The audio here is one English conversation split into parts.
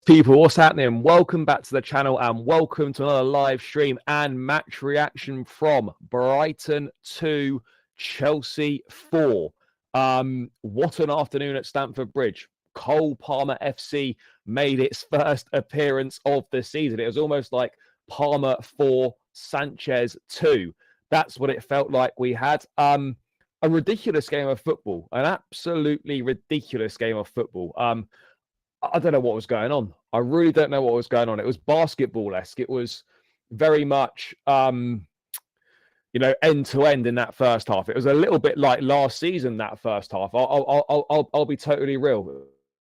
People, what's happening? Welcome back to the channel and welcome to another live stream and match reaction from Brighton 2, Chelsea 4. What an afternoon at Stamford Bridge. Cole Palmer FC made its first appearance of the season. It was almost like Palmer 4, Sanchez 2. That's what it felt like we had. A ridiculous game of football, an absolutely ridiculous game of football. I don't know what was going on. I really don't know what was going on. It was basketball-esque. It was very much, end to end in that first half. It was a little bit like last season. That first half, I'll be totally real.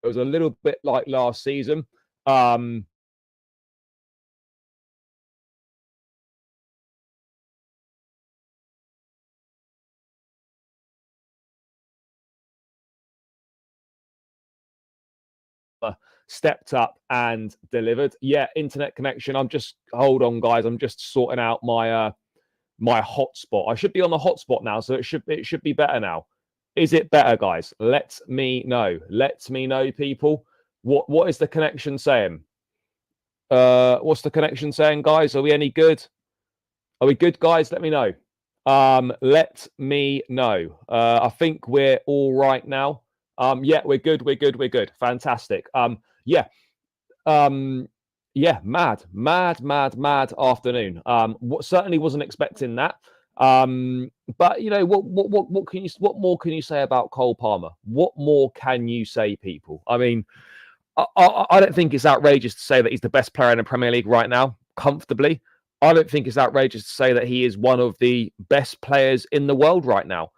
It was a little bit like last season. Stepped up and delivered. Yeah, internet connection. Hold on, guys. I'm just sorting out my my hotspot. I should be on the hotspot now, so it should be better now. Is it better, guys? Let me know. Let me know, people. What is the connection saying? What's the connection saying, guys? Are we any good? Are we good, guys? Let me know. Let me know. I think we're all right now. Yeah, we're good. We're good. We're good. Fantastic. Yeah. Yeah, mad afternoon. Certainly wasn't expecting that. But you know what more can you say about Cole Palmer? What more can you say, people? I mean, I don't think it's outrageous to say that he's the best player in the Premier League right now, comfortably. I don't think it's outrageous to say that he is one of the best players in the world right now.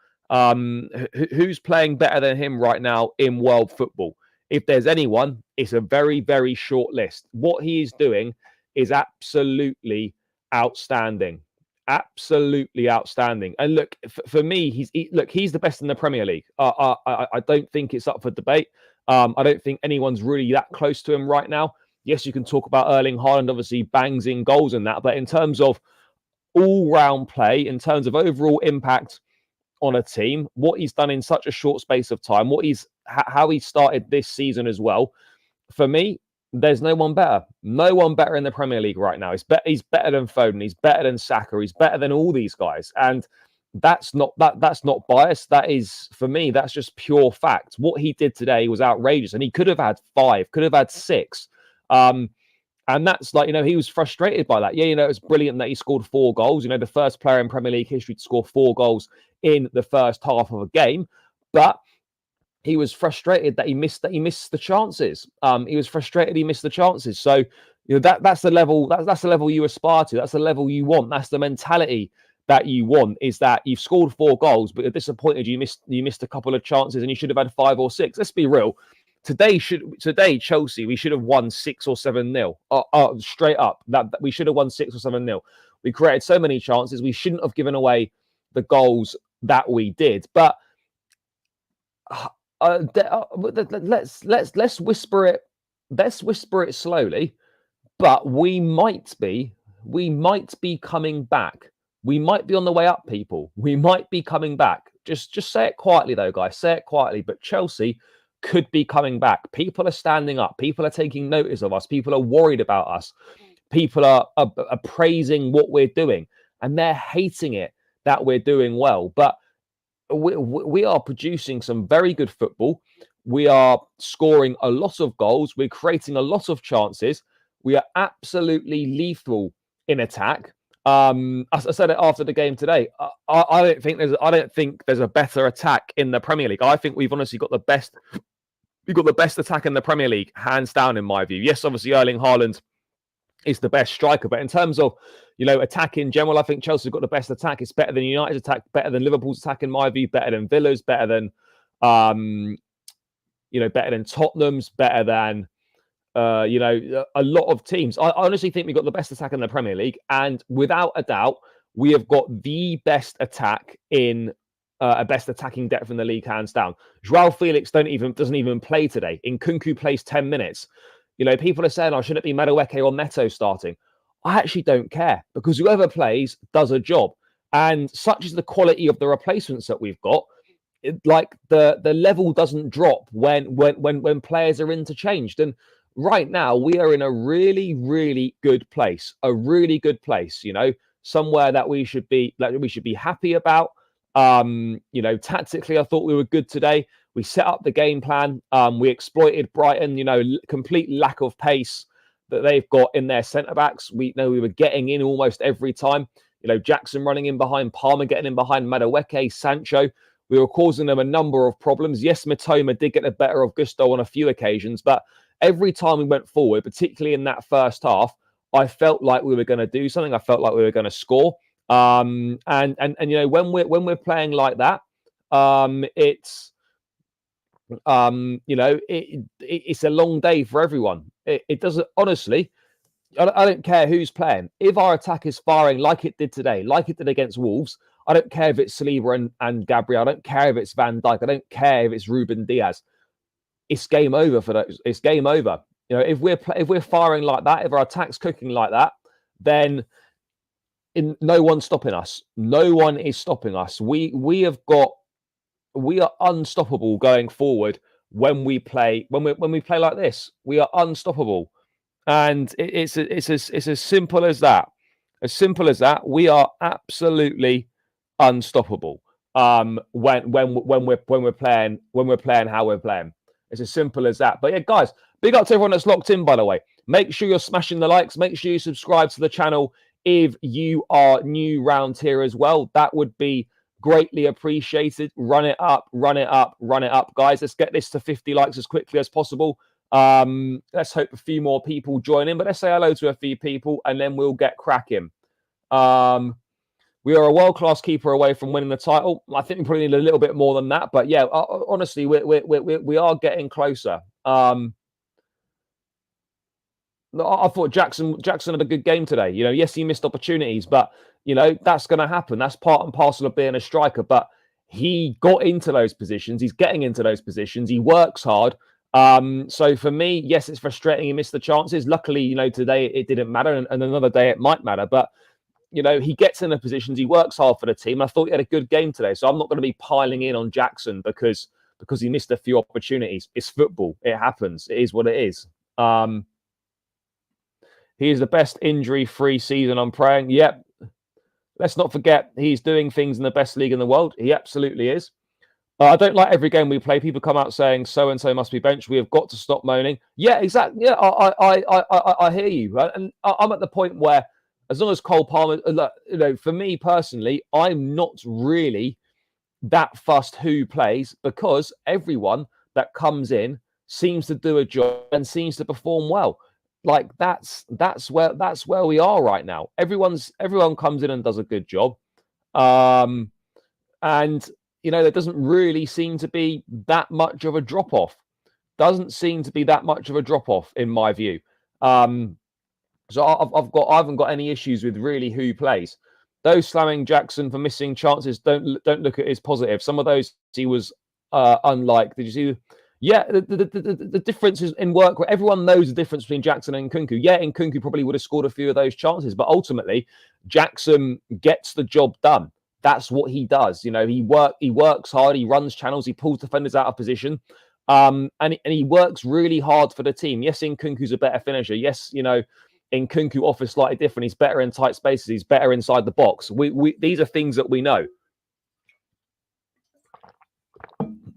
Who's playing better than him right now in world football? If there's anyone, it's a very, very short list. What he is doing is absolutely outstanding. Absolutely outstanding. And look, for me, he's the best in the Premier League. I don't think it's up for debate. I don't think anyone's really that close to him right now. Yes, you can talk about Erling Haaland, obviously bangs in goals and that, but in terms of all-round play, in terms of overall impact on a team, what he's done in such a short space of time, how he started this season as well, for me, there's no one better. No one better in the Premier League right now. He's better than Foden. He's better than Saka. He's better than all these guys. And that's not bias. That is, for me, that's just pure fact. What he did today was outrageous. And he could have had 5, could have had 6. And that's like, he was frustrated by that. Yeah, it was brilliant that he scored 4 goals. The first player in Premier League history to score 4 goals in the first half of a game. But he was frustrated that he missed the chances. He was frustrated he missed the chances. So, that's the level. That's the level you aspire to. That's the level you want. That's the mentality that you want. Is that you've scored 4 goals, but you're disappointed you missed a couple of chances, and you should have had 5 or 6. Let's be real. Today, Chelsea, we should have won 6 or 7-0. Straight up, that we should have won 6 or 7-0. We created so many chances. We shouldn't have given away the goals that we did. But let's whisper it. Let's whisper it slowly. But we might be coming back. We might be on the way up, people. We might be coming back. Just say it quietly, though, guys. Say it quietly. But Chelsea could be coming back. People are standing up. People are taking notice of us. People are worried about us. People are praising what we're doing, and they're hating it that we're doing well. But we are producing some very good football. We are scoring a lot of goals. We're creating a lot of chances. We are absolutely lethal in attack. I said it after the game today. I don't think there's a better attack in the Premier League. I think we've honestly got the best. We've got the best attack in the Premier League, hands down, in my view. Yes, obviously Erling Haaland is the best striker, but in terms of attack in general, I think Chelsea's got the best attack. It's better than United's attack, better than Liverpool's attack in my view, better than Villa's, better than better than Tottenham's, better than a lot of teams. I honestly think we've got the best attack in the Premier League, and without a doubt, we have got the best attack in a best attacking depth in the league, hands down. Joao Felix doesn't even play today. Nkunku plays 10 minutes. People are saying, should it be Madueke or Neto starting? I actually don't care, because whoever plays does a job. And such is the quality of the replacements that we've got. The level doesn't drop when players are interchanged. And right now we are in a really, really good place, a really good place, somewhere that we should be happy about. Tactically, I thought we were good today. We set up the game plan. We exploited Brighton, complete lack of pace that they've got in their centre backs. We know we were getting in almost every time. Jackson running in behind, Palmer getting in behind, Maresca, Sancho. We were causing them a number of problems. Yes, Matoma did get the better of Gusto on a few occasions, but every time we went forward, particularly in that first half, I felt like we were going to do something. I felt like we were going to score. And when we're playing like that, it's it's a long day for everyone. It doesn't, honestly. I don't care who's playing. If our attack is firing like it did today, like it did against Wolves, I don't care if it's Saliba and Gabriel. I don't care if it's Van Dijk. I don't care if it's Ruben Diaz. It's game over for those. It's game over. If we're firing like that, if our attack's cooking like that, then no one's stopping us. No one is stopping us. We are unstoppable going forward when we play like this. We are unstoppable. And it's as simple as that. As simple as that. We are absolutely unstoppable. When we're playing how we're playing. It's as simple as that. But yeah, guys, big up to everyone that's locked in, by the way. Make sure you're smashing the likes. Make sure you subscribe to the channel if you are new round here as well. That would be greatly appreciated. Run it up, guys. Let's get this to 50 likes as quickly as possible. Let's hope a few more people join in, but let's say hello to a few people and then we'll get cracking. We are a world-class keeper away from winning the title. I think we probably need a little bit more than that, but yeah, honestly, we are getting closer. I thought Jackson had a good game today. Yes, he missed opportunities, but that's going to happen. That's part and parcel of being a striker. But he got into those positions. He's getting into those positions. He works hard. So for me, yes, it's frustrating he missed the chances. Luckily, today it didn't matter, and another day it might matter. But he gets in the positions. He works hard for the team. I thought he had a good game today, so I'm not going to be piling in on Jackson because he missed a few opportunities. It's football. It happens. It is what it is. He is the best injury-free season, I'm praying. Yep. Let's not forget he's doing things in the best league in the world. He absolutely is. I don't like every game we play. People come out saying so-and-so must be benched. We have got to stop moaning. Yeah, exactly. Yeah, I hear you. And I'm at the point where as long as Cole Palmer, for me personally, I'm not really that fussed who plays because everyone that comes in seems to do a job and seems to perform well. Like that's where we are right now. Everyone comes in and does a good job. And there doesn't really seem to be that much of a drop-off. Doesn't seem to be that much of a drop-off in my view. So I haven't got any issues with really who plays. Those slamming Jackson for missing chances don't look at it as positive. Some of those he was unlike. Did you see? Yeah, the difference is in work where everyone knows the difference between Jackson and Nkunku. Yeah, Nkunku probably would have scored a few of those chances, but ultimately Jackson gets the job done. That's what he does. He works hard. He runs channels. He pulls defenders out of position, and he works really hard for the team. Yes, Nkunku's a better finisher. Yes, Nkunku offers slightly different. He's better in tight spaces. He's better inside the box. These are things that we know.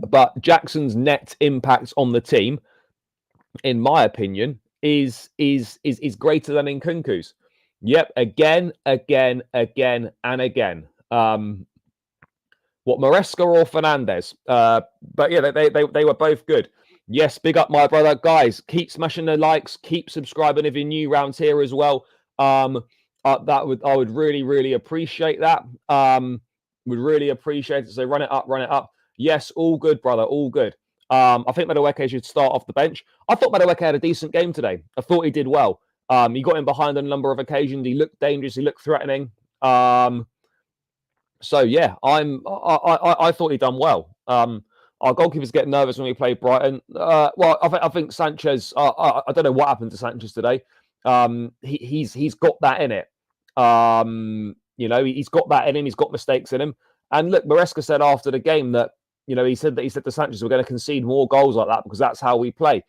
But Jackson's net impact on the team, in my opinion, is greater than Nkunku's. Yep, again, and again. What, Maresca or Fernandez? But yeah, they were both good. Yes, big up my brother. Guys, keep smashing the likes, keep subscribing if you're new round here as well. I would really, really appreciate that. Would really appreciate it. So run it up. Yes, all good, brother, all good. I think Madueke should start off the bench. I thought Madueke had a decent game today. I thought he did well. He got in behind on a number of occasions. He looked dangerous. He looked threatening. So yeah, I thought he'd done well. Our goalkeepers get nervous when we play Brighton. Well, I think Sanchez. I don't know what happened to Sanchez today. He's got that in it. He's got that in him. He's got mistakes in him. And look, Maresca said after the game that he said to Sanchez, we're going to concede more goals like that because that's how we play.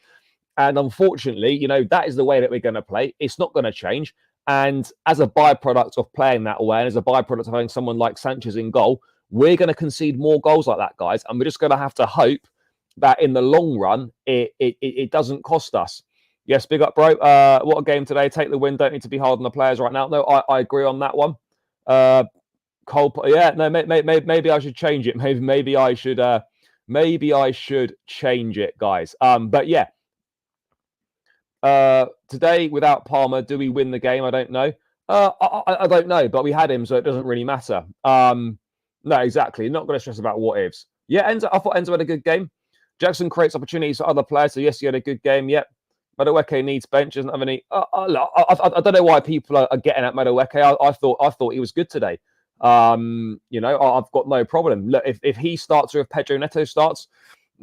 And unfortunately, that is the way that we're going to play. It's not going to change. And as a byproduct of playing that way, and as a byproduct of having someone like Sanchez in goal, we're going to concede more goals like that, guys. And we're just going to have to hope that in the long run, it doesn't cost us. Yes, big up, bro. What a game today. Take the win. Don't need to be hard on the players right now. No, I agree on that one. Cole, yeah, no, maybe I should change it. Maybe I should change it, guys. But yeah. Today, without Palmer, do we win the game? I don't know. I don't know, but we had him, so it doesn't really matter. No, exactly. Not going to stress about what ifs. Yeah, Enzo. I thought Enzo had a good game. Jackson creates opportunities for other players. So yes, he had a good game. Yep. Madueke needs bench. Doesn't have any. I don't know why people are getting at Madueke. I thought he was good today. I've got no problem. Look, if he starts or if Pedro Neto starts,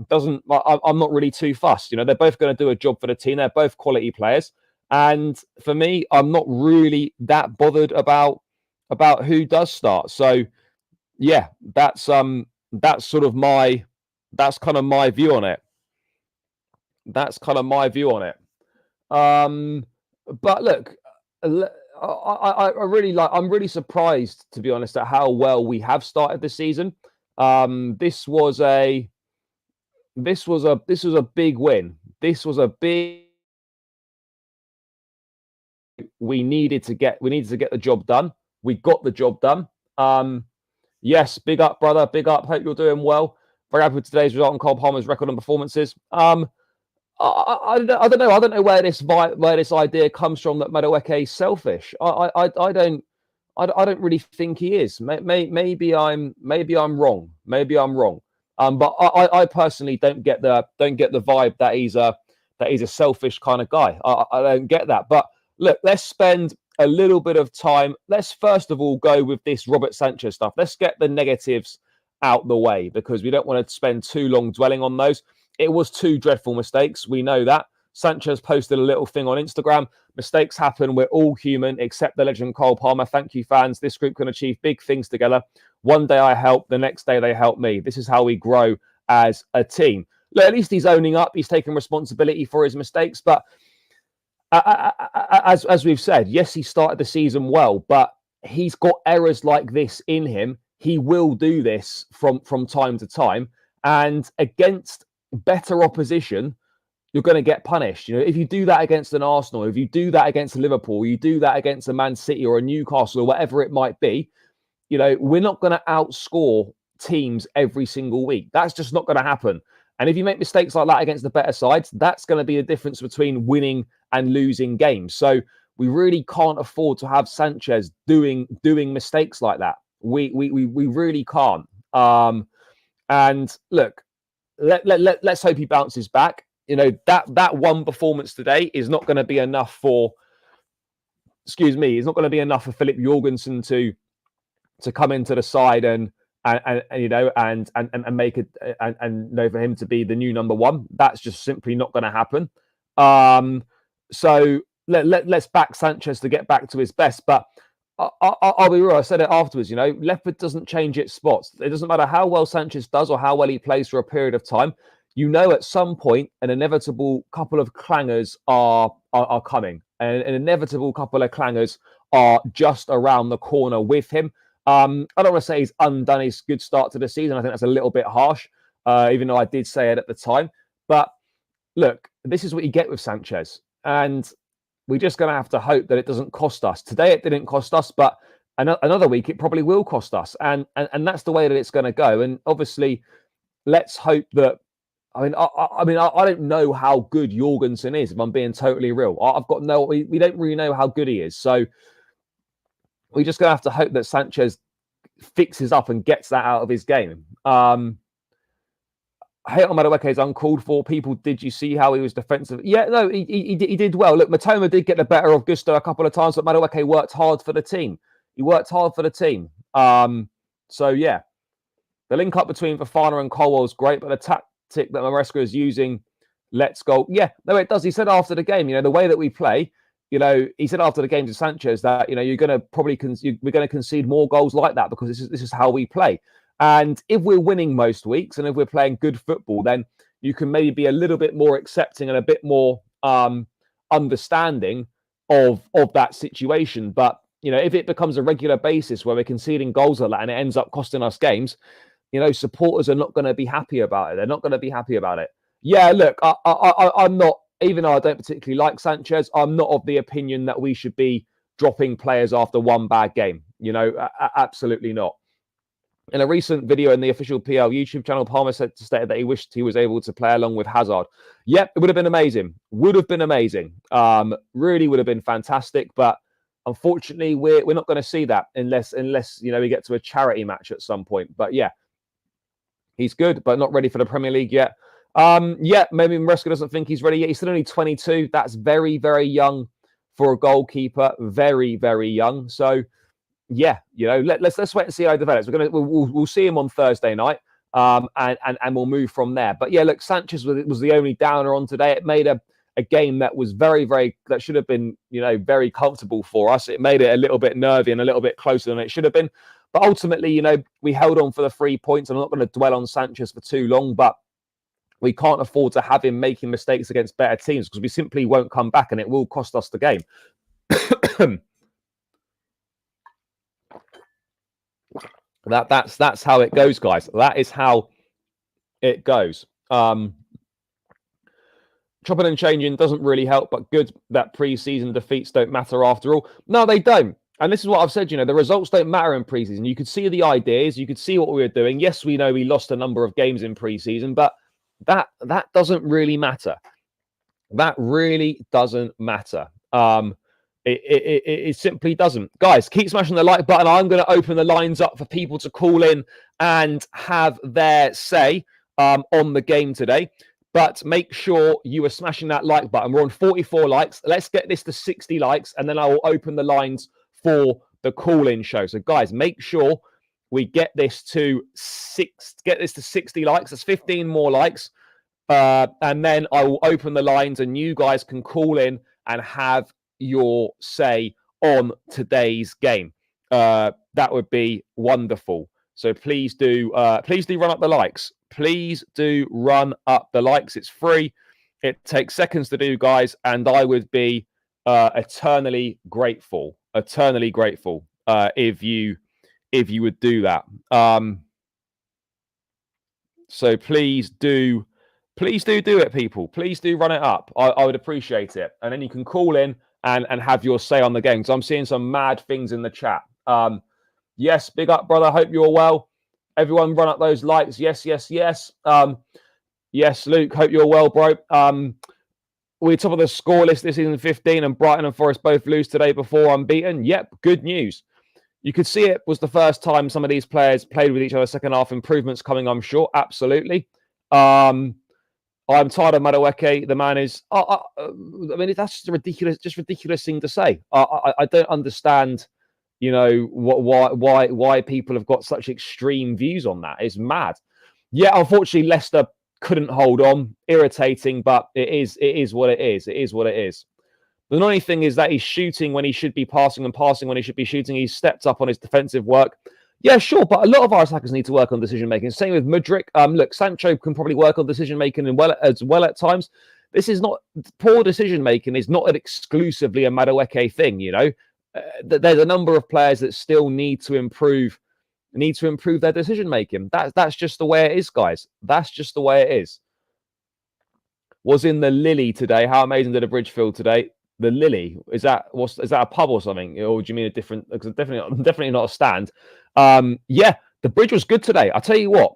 I'm not really too fussed. They're both going to do a job for the team. They're both quality players, and for me, I'm not really that bothered about who does start. So yeah, that's kind of my view on it. That's kind of my view on it. But look, I'm really surprised, to be honest, at how well we have started the season. This was a big win. This was a big. We needed to get the job done. We got the job done. Yes, big up, brother. Big up. Hope you're doing well. Very happy with today's result on Cole Palmer's record and performances. I don't know. I don't know where this idea comes from that Madueke is selfish. I don't really think he is. Maybe I'm wrong. Maybe I'm wrong. But I personally don't get the vibe that he's a selfish kind of guy. I don't get that. But look, let's spend a little bit of time. Let's first of all go with this Robert Sanchez stuff. Let's get the negatives out the way because we don't want to spend too long dwelling on those. It was 2 dreadful mistakes. We know that. Sanchez posted a little thing on Instagram. Mistakes happen. We're all human, except the legend Cole Palmer. Thank you, fans. This group can achieve big things together. One day I help, the next day they help me. This is how we grow as a team. Look, at least he's owning up. He's taking responsibility for his mistakes. But as we've said, yes, he started the season well, but he's got errors like this in him. He will do this from time to time. And against better opposition, you're going to get punished. If you do that against an Arsenal, if you do that against a Liverpool, you do that against a Man City or a Newcastle or whatever it might be, we're not going to outscore teams every single week. That's just not going to happen. And if you make mistakes like that against the better sides, that's going to be the difference between winning and losing games. So we really can't afford to have Sanchez doing mistakes like that. We really can't. And look, let's hope he bounces back. That one performance today is not going to be enough for. Excuse me, it's not going to be enough for Philip Jorgensen to come into the side and make it and for him to be the new number 1. That's just simply not going to happen. So let's back Sanchez to get back to his best. But I'll be real. I said it afterwards. Leopard doesn't change its spots. It doesn't matter how well Sanchez does or how well he plays for a period of time. At some point, an inevitable couple of clangers are coming, and an inevitable couple of clangers are just around the corner with him. I don't want to say he's undone his good start to the season. I think that's a little bit harsh, even though I did say it at the time. But look, this is what you get with Sanchez. And we're just going to have to hope that it doesn't cost us. Today, it didn't cost us, but another week, it probably will cost us. And that's the way that it's going to go. And obviously, let's hope that... I don't know how good Jorgensen is, if I'm being totally real. We don't really know how good he is. So we're just going to have to hope that Sanchez fixes up and gets that out of his game. Hate on Madueke is uncalled for. People, did you see how he was defensive? Yeah, no, he did well. Look, Matoma did get the better of Gusto a couple of times, but Madueke worked hard for the team. He worked hard for the team. So, yeah. The link up between Fofana and Colwell is great, but the tactic that Maresca is using, let's go. Yeah, no, it does. He said after the game, the way that we play, he said after the game to Sanchez that, you're going to probably, we're going to concede more goals like that because this is how we play. And if we're winning most weeks and if we're playing good football, then you can maybe be a little bit more accepting and a bit more understanding of that situation. But if it becomes a regular basis where we're conceding goals a lot and it ends up costing us games, supporters are not going to be happy about it. They're not going to be happy about it. Yeah, look, I'm not, even though I don't particularly like Sanchez, I'm not of the opinion that we should be dropping players after one bad game. Absolutely not. In a recent video in the official PL YouTube channel, Palmer stated that he wished he was able to play along with Hazard. Yep, it would have been amazing. Would have been amazing. Really would have been fantastic. But unfortunately, we're not going to see that unless we get to a charity match at some point. But yeah, he's good, but not ready for the Premier League yet. Maybe Maresca doesn't think he's ready yet. He's still only 22. That's very, very young for a goalkeeper. Very, very young. So yeah, let's wait and see how it develops. We'll see him on Thursday night, and we'll move from there. But yeah, look, Sanchez was the only downer on today. It made a game that was very, very, that should have been very comfortable for us. It made it a little bit nervy and a little bit closer than it should have been. But ultimately, we held on for the 3 points. I'm not going to dwell on Sanchez for too long, but we can't afford to have him making mistakes against better teams because we simply won't come back and it will cost us the game. That's how it goes, guys. That is how it goes. Chopping and changing doesn't really help, but good that pre-season defeats don't matter after all. No, they don't. And this is what I've said, the results don't matter in pre-season. You could see the ideas, you could see what we were doing. Yes, we know we lost a number of games in pre-season, but that doesn't really matter. That really doesn't matter. It simply doesn't. Guys, keep smashing the like button. I'm going to open the lines up for people to call in and have their say on the game today. But make sure you are smashing that like button. We're on 44 likes. Let's get this to 60 likes, and then I will open the lines for the call-in show. So, guys, make sure we get this to 60 likes. That's 15 more likes. And then I will open the lines, and you guys can call in and have your say on today's game. That would be wonderful. So please do run up the likes. Please do run up the likes. It's free. It takes seconds to do, guys, and I would be eternally grateful if you would do that. So please do it, people. Please do run it up. I would appreciate it, and then you can call in and have your say on the game. So I'm seeing some mad things in the chat. Yes, big up, brother. Hope you're well. Everyone run up those likes. Yes. Yes, Luke. Hope you're well, bro. We're top of the score list this season 15, and Brighton and Forest both lose today before unbeaten. Yep, good news. You could see it was the first time some of these players played with each other second half. Improvements coming, I'm sure. Absolutely. I'm tired of Madueke. The man is. I mean, that's just ridiculous thing to say. I don't understand. Why people have got such extreme views on that. It's mad. Yeah, unfortunately, Leicester couldn't hold on. Irritating, but it is what it is. It is what it is. The annoying thing is that he's shooting when he should be passing and passing when he should be shooting. He's stepped up on his defensive work. Yeah, sure, but a lot of our attackers need to work on decision making. Same with Mudryk. Look, Sancho can probably work on decision making as well at times. This is not poor decision making. Is not exclusively a Madueke thing. There's a number of players that still need to improve their decision making. That's just the way it is, guys. That's just the way it is. Was in the Lily today. How amazing did the bridge feel today? The Lily, is that a pub or something, or do you mean a different? Because definitely not a stand. Yeah, the bridge was good today. I'll tell you what,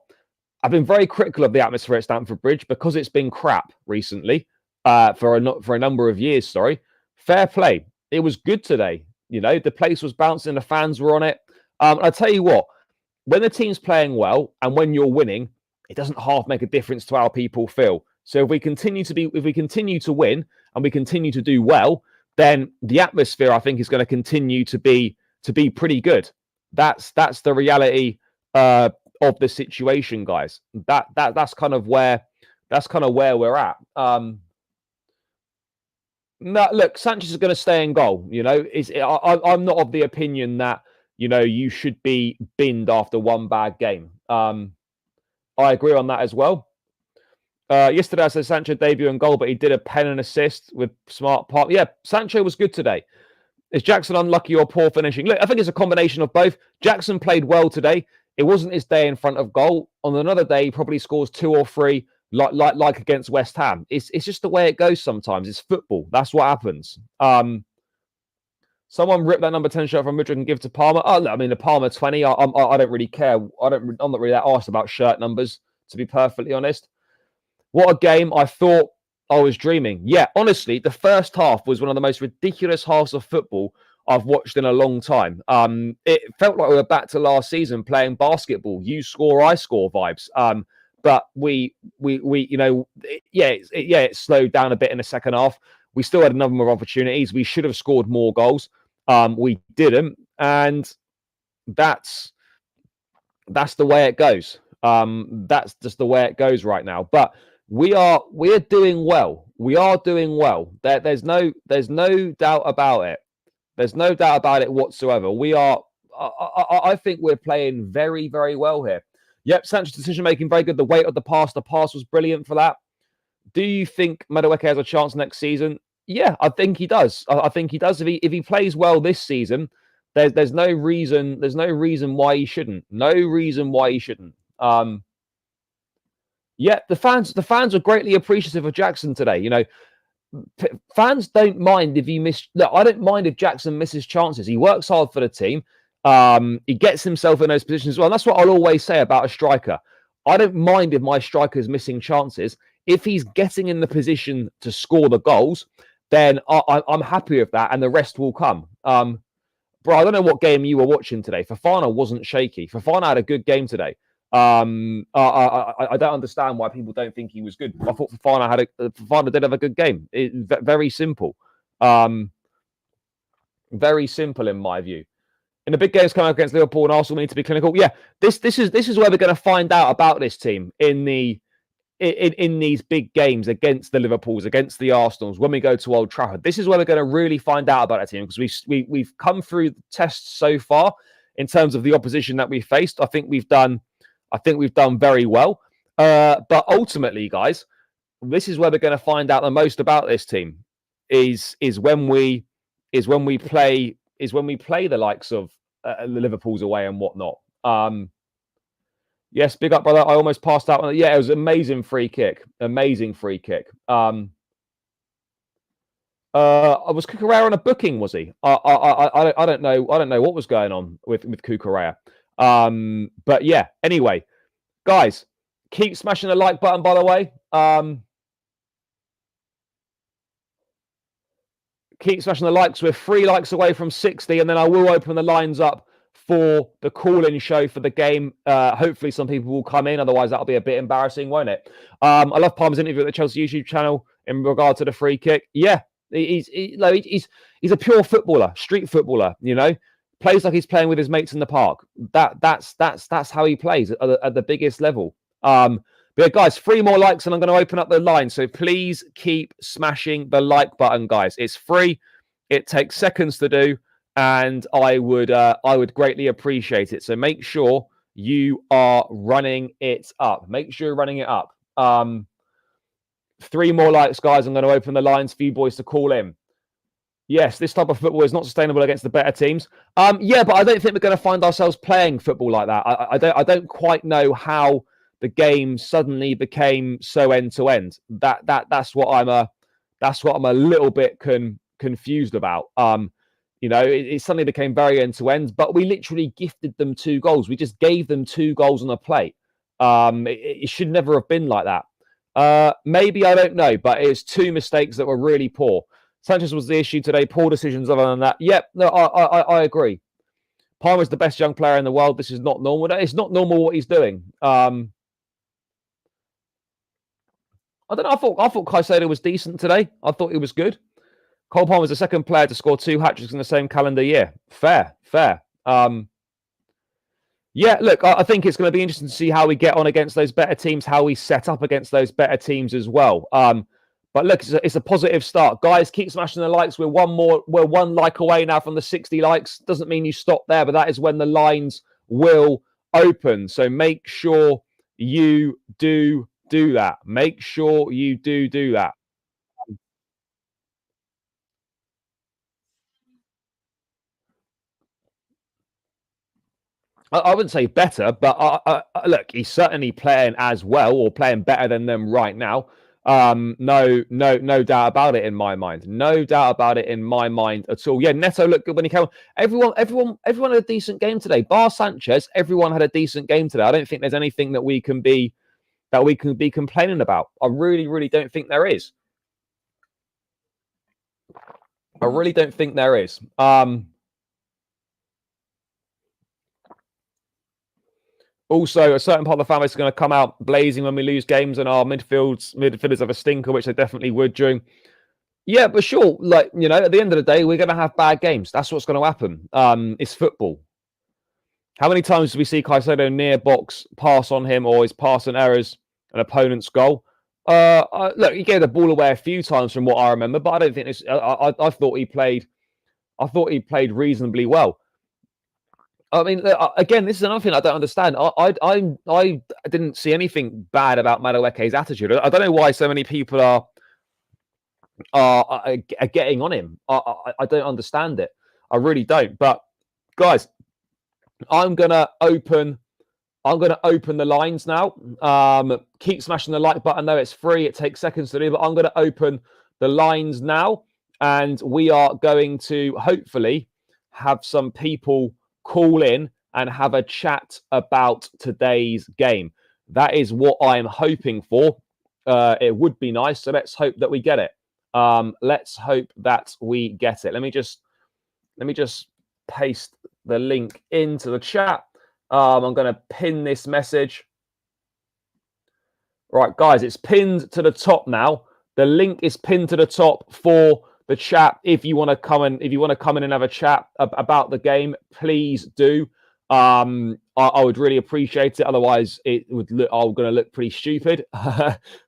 I've been very critical of the atmosphere at Stamford Bridge because it's been crap recently for a number of years. Sorry, fair play. It was good today. The place was bouncing, the fans were on it. I'll tell you what, when the team's playing well and when you're winning, it doesn't half make a difference to how people feel. So if we continue to win and we continue to do well, then the atmosphere, I think, is going to continue to be pretty good. That's the reality of the situation, guys. That's kind of where we're at. No, look, Sanchez is going to stay in goal. I'm not of the opinion that you should be binned after one bad game. I agree on that as well. Yesterday I said Sancho debut and goal, but he did a pen and assist with smart part. Yeah, Sancho was good today. Is Jackson unlucky or poor finishing? Look, I think it's a combination of both. Jackson played well today. It wasn't his day in front of goal. On another day, he probably scores 2 or 3, like against West Ham. It's just the way it goes sometimes. It's football. That's what happens. Someone ripped that number 10 shirt from Madrid and give to Palmer. Oh, I mean, the Palmer 20. I don't really care. I'm not really that arsed about shirt numbers, to be perfectly honest. What a game. I thought I was dreaming. Yeah, honestly, the first half was one of the most ridiculous halves of football I've watched in a long time. It felt like we were back to last season playing basketball. You score, I score vibes. But we it slowed down a bit in the second half. We still had a number of opportunities. We should have scored more goals. We didn't, and that's the way it goes. That's just the way it goes right now. But we're doing well. We are doing well. There's no doubt about it. There's no doubt about it whatsoever. We are. I think we're playing very, very well here. Yep, Sanchez's decision making very good. The weight of the pass was brilliant for that. Do you think Madueke has a chance next season? Yeah, I think he does. I think he does. If he plays well this season, there's no reason why he shouldn't. No reason why he shouldn't. Yeah, the fans are greatly appreciative of Jackson today. You know, fans don't mind if you miss. Look, I don't mind if Jackson misses chances. He works hard for the team. He gets himself in those positions as well. And that's what I'll always say about a striker. I don't mind if my striker's missing chances. If he's getting in the position to score the goals, then I'm happy with that, and the rest will come. Bro, I don't know what game you were watching today. Fofana wasn't shaky. Fofana had a good game today. I don't understand why people don't think he was good. I thought Fofana did have a good game. Very simple. Very simple in my view. In the big games coming up against Liverpool and Arsenal, we need to be clinical. Yeah, this is where we're going to find out about this team in these big games against the Liverpools, against the Arsenals, when we go to Old Trafford. This is where we're going to really find out about our team, because we've come through the tests so far in terms of the opposition that we faced. I think we've done very well. But ultimately, guys, this is where we're going to find out the most about this team is when we play the likes of the Liverpools away and whatnot. Yes, big up, brother. I almost passed out. Yeah, it was an amazing free kick. Amazing free kick. Was Cucurella on a booking? Was he? I don't know. I don't know what was going on with Cucurella. But yeah. Anyway, guys, keep smashing the like button. By the way, keep smashing the likes. We're 3 likes away from 60, and then I will open the lines up for the call-in show for the game. Hopefully some people will come in, otherwise that'll be a bit embarrassing, won't it? I love Palmer's interview at the Chelsea YouTube channel in regard to the free kick. Yeah, he's a pure footballer, street footballer, you know, plays like he's playing with his mates in the park. That's how he plays at the biggest level. But yeah, guys, 3 more likes and I'm going to open up the line, so please keep smashing the like button, guys. It's free, it takes seconds to do, and I would greatly appreciate it. So make sure you are running it up. Make sure you're running it up. 3 more likes, guys. I'm going to open the lines for you boys to call in. Yes, this type of football is not sustainable against the better teams. Yeah, but I don't think we're going to find ourselves playing football like that. I don't quite know how the game suddenly became so end to end. That's what I'm a little bit confused about. You know, it suddenly became very end-to-end, but we literally gifted them 2 goals. We just gave them 2 goals on a plate. It should never have been like that. Maybe, I don't know, but it was 2 mistakes that were really poor. Sanchez was the issue today. Poor decisions other than that. Yep, no, I agree. Palmer's the best young player in the world. This is not normal. It's not normal what he's doing. I don't know. I thought Caicedo was decent today. I thought he was good. Cole Palmer was the second player to score 2 hat-tricks in the same calendar year. Fair. Yeah, look, I think it's going to be interesting to see how we get on against those better teams, how we set up against those better teams as well. But look, it's a positive start. Guys, keep smashing the likes. We're 1 like away now from the 60 likes. Doesn't mean you stop there, but that is when the lines will open. So make sure you do do that. Make sure you do that. I wouldn't say better, but look, he's certainly playing as well or playing better than them right now. No doubt about it in my mind. No doubt about it in my mind at all. Yeah, Neto looked good when he came on. Everyone had a decent game today. Bar Sanchez, everyone had a decent game today. I don't think there's anything that we can be complaining about. I really don't think there is. I really don't think there is. Also, a certain part of the family is going to come out blazing when we lose games, and our midfielders have a stinker, which they definitely would during. Yeah, but sure, like, you know, at the end of the day, we're going to have bad games. That's what's going to happen. It's football. How many times do we see Caicedo near box pass on him, or his pass and errors an opponent's goal? Look, he gave the ball away a few times from what I remember, but I don't think this. I thought he played. I thought he played reasonably well. I mean, again, this is another thing I don't understand. I didn't see anything bad about Madueke's attitude. I don't know why so many people are getting on him. I don't understand it. I really don't. But guys, I'm gonna open the lines now. Keep smashing the like button, though. It's free. It takes seconds to do, but I'm gonna open the lines now, and we are going to hopefully have some people call in and have a chat about today's game. That is what I'm hoping for. It would be nice, so let's hope that we get it. Let's hope that we get it. Let me just paste the link into the chat. I'm going to pin this message. Right, guys, it's pinned to the top now. The link is pinned to the top for the chat. If you want to come in and have a chat about the game, please do. I would really appreciate it. Otherwise, I'm going to look pretty stupid,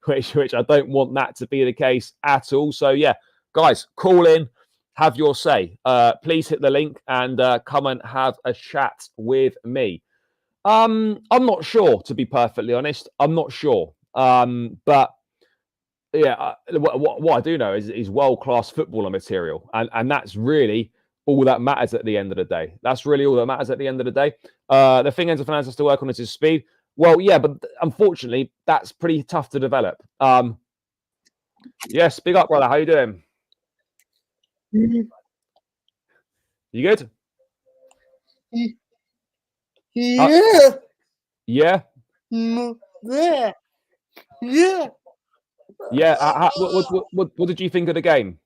which I don't want that to be the case at all. So yeah, guys, call in, have your say. Please hit the link and come and have a chat with me. I'm not sure, to be perfectly honest. I'm not sure. But yeah, what I do know is world-class footballer material, and that's really all that matters at the end of the day. That's really all that matters at the end of the day. The thing Enzo Fernandez has to work on is his speed. Well, yeah, but unfortunately, that's pretty tough to develop. Yes, big up, brother. How you doing? You good? Yeah. Yeah. Yeah. Yeah. Yeah. What did you think of the game?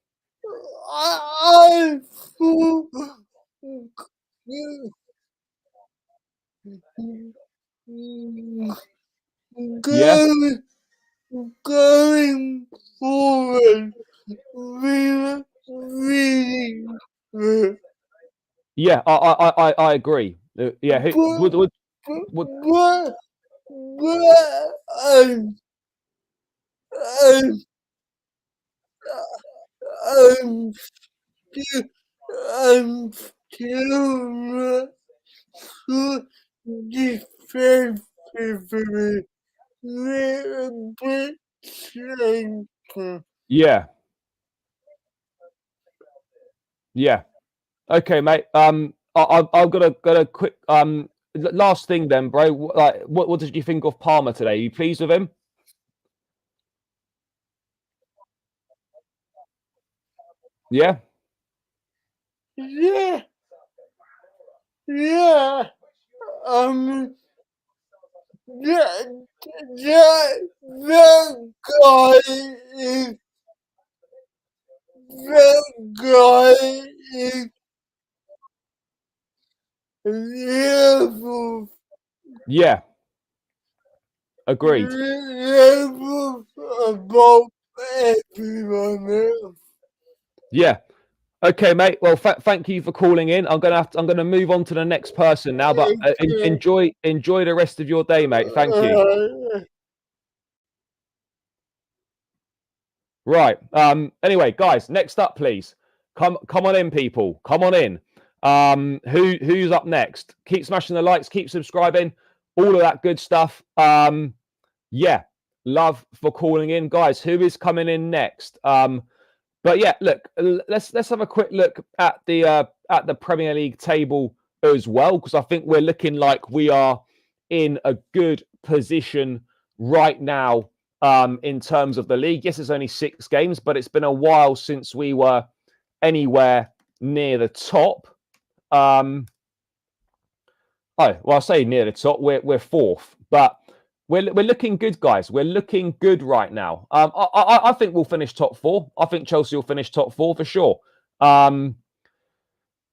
Yeah. Going forward, really. Yeah, I agree. Yeah, I'm still so defensively little bit stronger. yeah. Yeah. Okay, mate. I've got a quick last thing then, bro. Like, what did you think of Palmer today? Are you pleased with him? Yeah. Yeah. Yeah. Yeah, that guy is level. Yeah. Agreed. Level above everyone else. Yeah. Okay, mate. Well, thank you for calling in. I'm gonna move on to the next person now. But enjoy the rest of your day, mate. Thank you. Right. Anyway, guys, next up, please. Come on in, people. Come on in. Who's up next? Keep smashing the likes, keep subscribing, all of that good stuff. Yeah. love for calling in, guys. Who is coming in next? But yeah, look, let's have a quick look at the Premier League table as well, because I think we're looking like we are in a good position right now in terms of the league. Yes, it's only 6 games, but it's been a while since we were anywhere near the top. I say near the top. We're 4th, but we're looking good, guys. We're looking good right now. I think we'll finish top 4. I think Chelsea will finish top 4 for sure.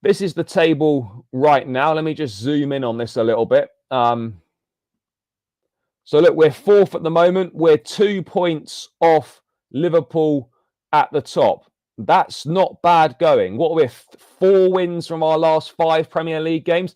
This is the table right now. Let me just zoom in on this a little bit. So look, we're 4th at the moment. We're 2 points off Liverpool at the top. That's not bad going. What, we're 4 wins from our last 5 Premier League games.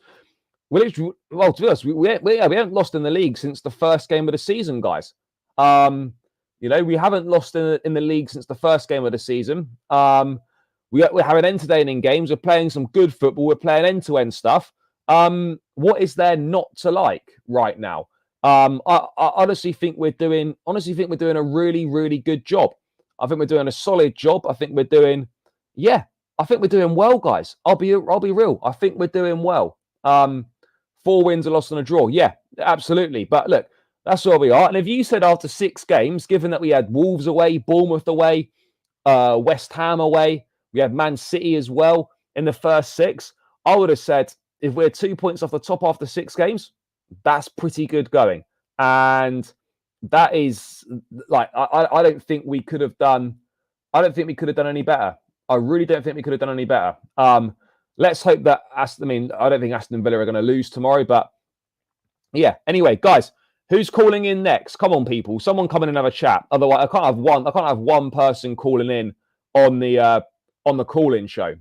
Well, to be honest, we haven't lost in the league since the first game of the season, guys. We haven't lost in the league since the first game of the season. We're having entertaining games. We're playing some good football. We're playing end-to-end stuff. What is there not to like right now? I honestly think we're doing a really, really good job. I think we're doing a solid job. I think we're doing well, guys. I'll be real. I think we're doing well. 4 wins, a loss, and a draw. Yeah, absolutely. But look, that's where we are. And if you said after 6 games, given that we had Wolves away, Bournemouth away, West Ham away, we had Man City as well in the first 6, I would have said if we're 2 points off the top after 6 games, that's pretty good going. And that is like, I don't think we could have done any better. I really don't think we could have done any better. Let's hope that I don't think Aston Villa are going to lose tomorrow, but yeah. Anyway, guys, who's calling in next? Come on, people. Someone come in and have a chat. Otherwise, I can't have one person calling in on the call-in show.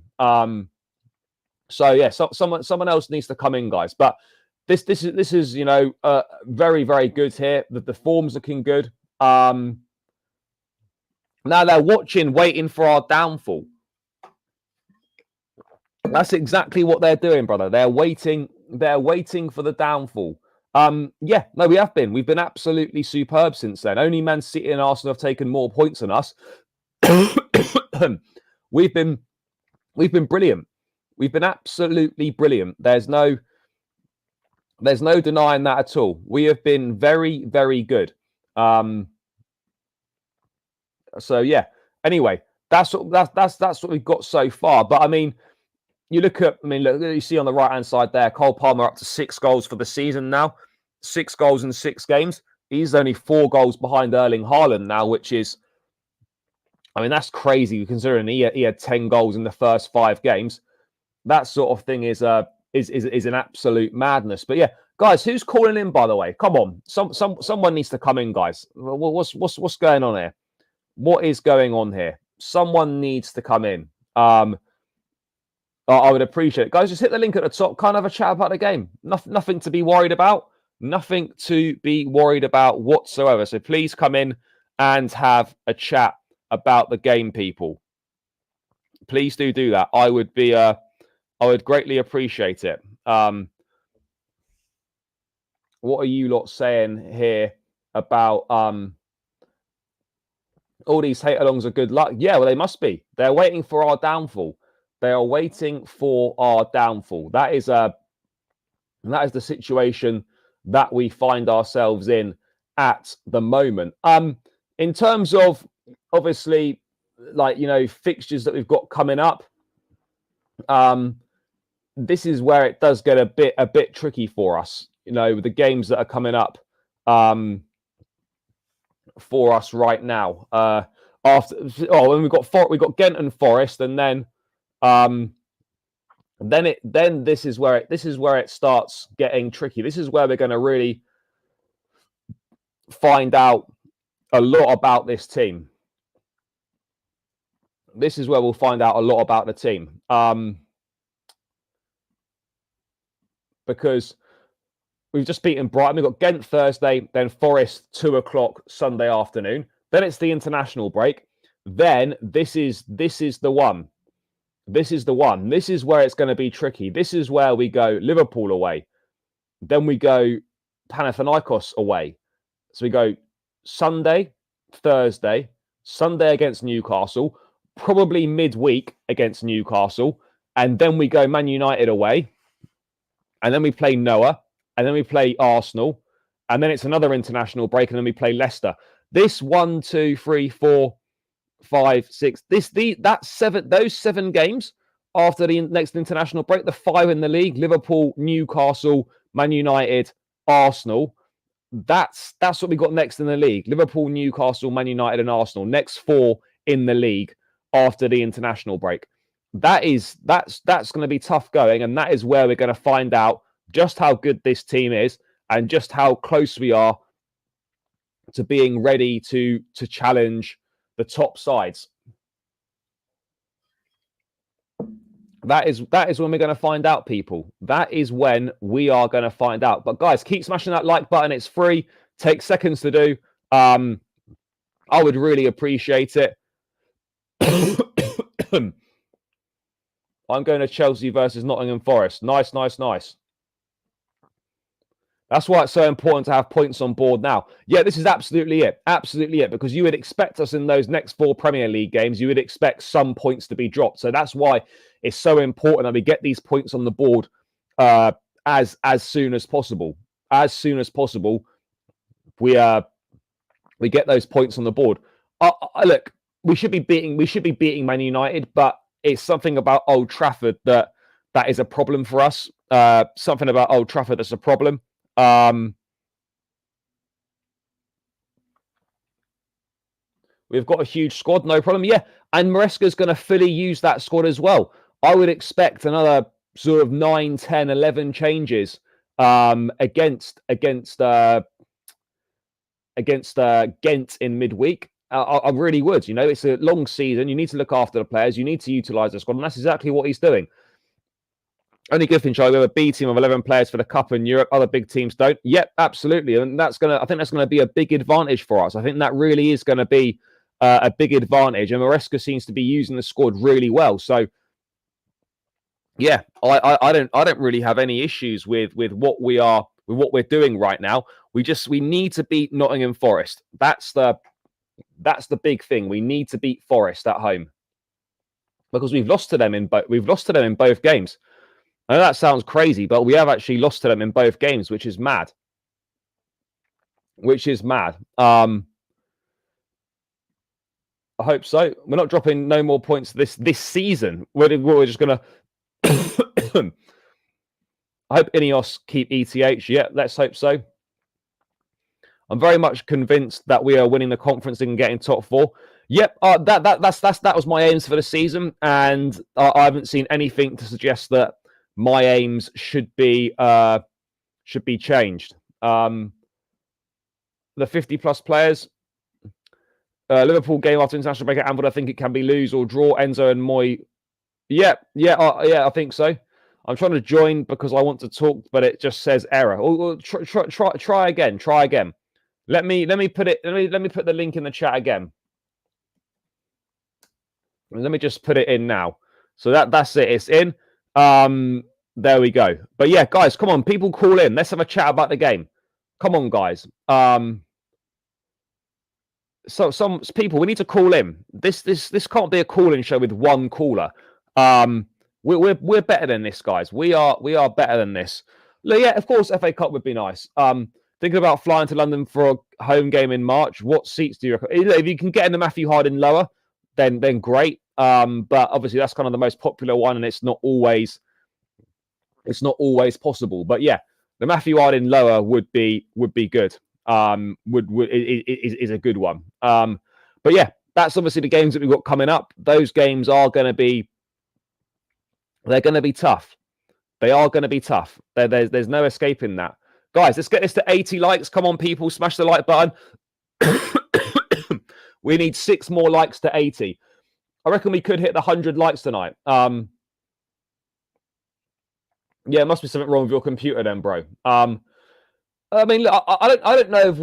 So yeah, someone else needs to come in, guys. But this is very, very good here. The form's looking good. Now they're watching, waiting for our downfall. That's exactly what they're doing, brother. They're waiting for the downfall. We have been. We've been absolutely superb since then. Only Man City and Arsenal have taken more points than us. We've been brilliant. We've been absolutely brilliant. There's no denying that at all. We have been very, very good. So yeah. Anyway, that's what we've got so far. But I mean, look, you see on the right hand side there, Cole Palmer up to 6 goals for the season now. 6 goals in 6 games. He's only 4 goals behind Erling Haaland now, which is, that's crazy considering he had 10 goals in the first 5 games. That sort of thing is an absolute madness. But yeah, guys, who's calling in, by the way? Come on, someone needs to come in, guys. What's going on here? What is going on here? Someone needs to come in. I would appreciate it. Guys, just hit the link at the top. Can't have a chat about the game. Nothing to be worried about. Nothing to be worried about whatsoever. So please come in and have a chat about the game, people. Please do that. I would greatly appreciate it. What are you lot saying here about all these hate-alongs are good luck? Yeah, well, they must be. They're waiting for our downfall. They are waiting for our downfall. That is the situation that we find ourselves in at the moment. In terms of obviously, fixtures that we've got coming up, this is where it does get a bit tricky for us. With the games that are coming up for us right now. When we've got Ghent and Forest, and then this is where it starts getting tricky. This is where we're going to really find out a lot about this team. This is where we'll find out a lot about the team. Because we've just beaten Brighton. We've got Ghent Thursday, then Forest 2:00 Sunday afternoon. Then it's the international break. Then this is the one. This is the one. This is where it's going to be tricky. This is where we go Liverpool away. Then we go Panathinaikos away. So we go Sunday, Thursday, Sunday against Newcastle, probably midweek against Newcastle, and then we go Man United away, and then we play Noah, and then we play Arsenal, and then it's another international break, and then we play Leicester. This 1, 2, 3, 4, 5, 6. Those 7 games after the next international break, the 5 in the league: Liverpool, Newcastle, Man United, Arsenal. That's what we got next in the league: Liverpool, Newcastle, Man United, and Arsenal. Next 4 in the league after the international break. That's going to be tough going, and that is where we're going to find out just how good this team is and just how close we are to being ready to challenge the top sides. That is when we're going to find out, people. That is when we are going to find out. But guys, keep smashing that like button. It's free. Takes seconds to do. I would really appreciate it. I'm going to Chelsea versus Nottingham Forest. Nice. That's why it's so important to have points on board now. Yeah, this is absolutely it. Absolutely it. Because you would expect us in those next 4 Premier League games, you would expect some points to be dropped. So that's why it's so important that we get these points on the board as soon as possible. As soon as possible, we get those points on the board. Look, we should be beating Man United, but it's something about Old Trafford that is a problem for us. Something about Old Trafford that's a problem. We've got a huge squad, no problem. Yeah, and Maresca's going to fully use that squad as well. I would expect another sort of 9, 10, 11 changes against Ghent in midweek. I really would. You know, it's a long season. You need to look after the players. You need to utilise the squad, and that's exactly what he's doing. Only good thing, Charlie, we have a B team of 11 players for the Cup in Europe. Other big teams don't. Yep, absolutely. And I think that's going to be a big advantage for us. I think that really is going to be a big advantage. And Maresca seems to be using the squad really well. So, yeah, I don't really have any issues with what we're doing right now. We need to beat Nottingham Forest. That's the big thing. We need to beat Forest at home because we've lost to them in both games. I know that sounds crazy, but we have actually lost to them in both games, which is mad. I hope so. We're not dropping no more points this season. We're just going to... I hope Ineos keep ETH. Yeah, let's hope so. I'm very much convinced that we are winning the conference and getting top 4. Yep, that was my aims for the season, and I haven't seen anything to suggest that my aims should be changed. The 50+ players. Liverpool game after international break at Anfield. I think it can be lose or draw. Enzo and Moy. Yeah, I think so. I'm trying to join because I want to talk, but it just says error. Try again. Let me put it. Let me put the link in the chat again. Let me just put it in now. So that's it. It's in. There we go. But yeah, guys, come on, people call in. Let's have a chat about the game. Come on, guys. So some people, we need to call in. This can't be a call-in show with one caller. We're better than this, guys. We are better than this. Yeah, of course, FA Cup would be nice. Thinking about flying to London for a home game in March. What seats do you recommend? If you can get in the Matthew Harding lower, then great. But obviously that's kind of the most popular one, and it's not always possible. But yeah, the Matthew Harding lower would be good. Is a good one. But yeah, that's obviously the games that we've got coming up. Those games are going to be tough. They are going to be tough. There's no escaping that. Guys, let's get this to 80 likes. Come on, people, smash the like button. We need 6 more likes to 80. I reckon we could hit the 100 likes tonight. Yeah, it must be something wrong with your computer then, bro. I mean, look, I don't know if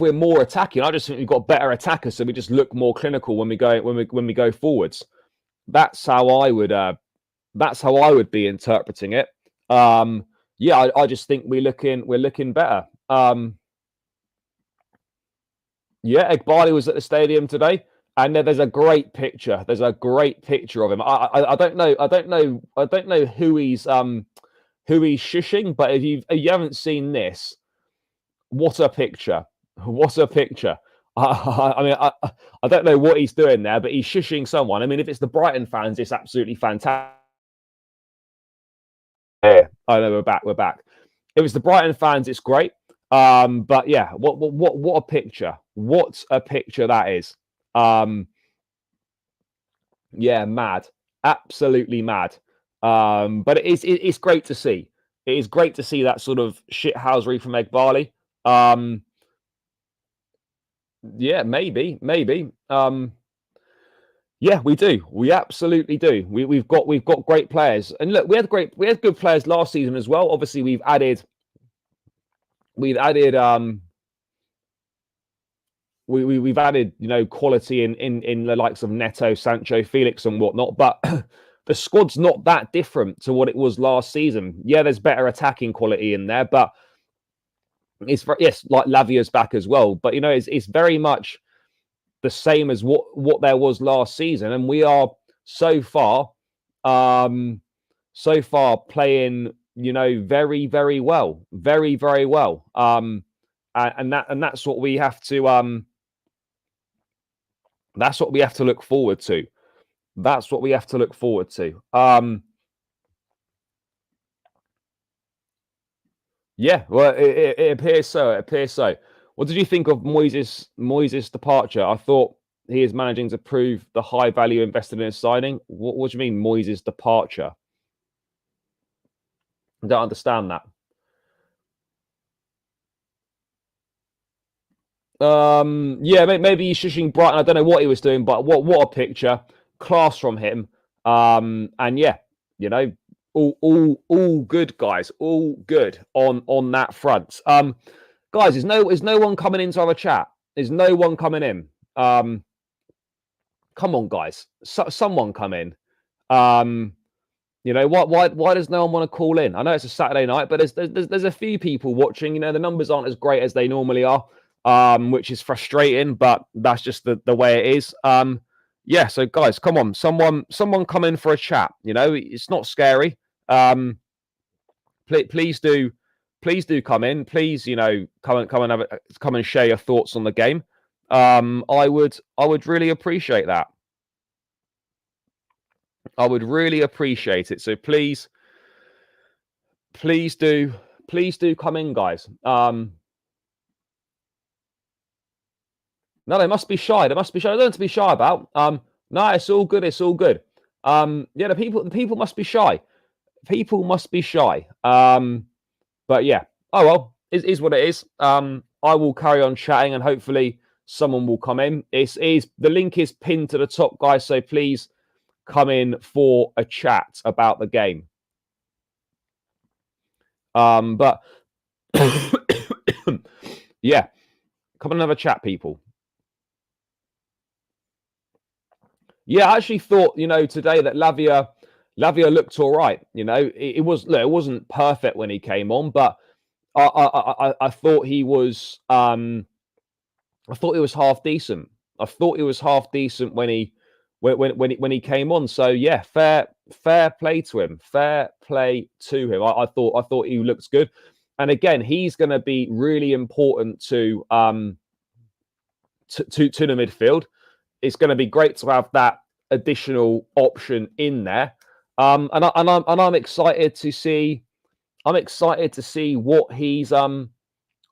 we're more attacking. I just think we've got better attackers, so we just look more clinical when we go forwards. That's how I would be interpreting it. Yeah, I just think we're looking better. Yeah, Egbali was at the stadium today, and there's a great picture. There's a great picture of him. I don't know. I don't know who he's shushing. But if you haven't seen this, what a picture! What a picture! I mean, I don't know what he's doing there, but he's shushing someone. I mean, if it's the Brighton fans, it's absolutely fantastic. Yeah, I know we're back. We're back. If it's the Brighton fans, it's great. But yeah, what a picture! What a picture that is. Yeah, mad, absolutely mad. But it's great to see. It is great to see that sort of shithousery from Egbali. Yeah, maybe. Yeah, we do. We absolutely do. We've got great players, and look, we had good players last season as well. Obviously, we've added we've added quality in the likes of Neto, Sancho, Felix, and whatnot. But the squad's not that different to what it was last season. Yeah, there's better attacking quality in there, but yes, like Lavia's back as well. But it's very much the same as what there was last season, and we are so far playing very very well, very well. And that's what we have to that's what we have to look forward to. That's what we have to look forward to. Yeah, well, it appears so. It appears so. What did you think of Moises' departure? I thought he is managing to prove the high value invested in his signing. What do you mean, Moises' departure? I don't understand that. Yeah, maybe he's shushing Brighton. I don't know what he was doing, but what a picture, class from him. And yeah, you know, all good, guys, all good on that front. Guys, is no one coming in to have a chat? Is no one coming in? Come on, guys, someone come in. Why does no one want to call in? I know it's a Saturday night, but there's a few people watching. The numbers aren't as great as they normally are, which is frustrating, but that's just the way it is. Yeah, so guys, come on, someone come in for a chat. It's not scary. Please do come in. Please, come and share your thoughts on the game. I would really appreciate that. I would really appreciate it. So please do come in, guys. No, they must be shy. They must be shy. They don't to be shy about. No, it's all good. It's all good. Yeah, the people must be shy. People must be shy. But yeah. Oh well, it is what it is. I will carry on chatting, and hopefully someone will come in. The link is pinned to the top, guys. So please come in for a chat about the game. But yeah, come and have a chat, people. Yeah, I actually thought, today that Lavia looked all right. It wasn't perfect when he came on, but I thought he was half decent. I thought he was half decent when he came on. So yeah, fair play to him. Fair play to him. I thought he looks good. And again, he's going to be really important to the midfield. It's going to be great to have that additional option in there. And I'm excited to see. I'm excited to see what he's going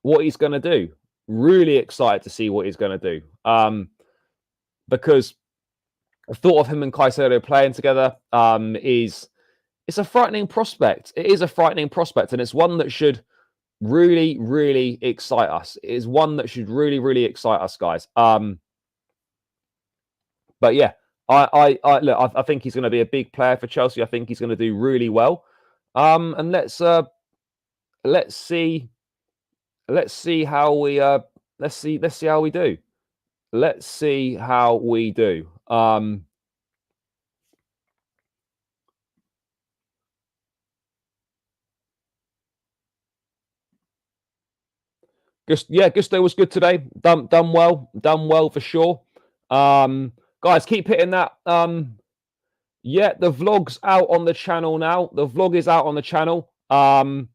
to do. Really excited to see what he's going to do. Because the thought of him and Caicedo playing together it's a frightening prospect. It is a frightening prospect, and it's one that should really, really excite us. It is one that should really, really excite us, guys. But yeah, I think he's going to be a big player for Chelsea. I think he's going to do really well. And let's see how we let's see how we do. Let's see how we do. Gusto was good today. Done well for sure. Guys, keep hitting that. Yeah, the vlog's out on the channel now. The vlog is out on the channel. Oh,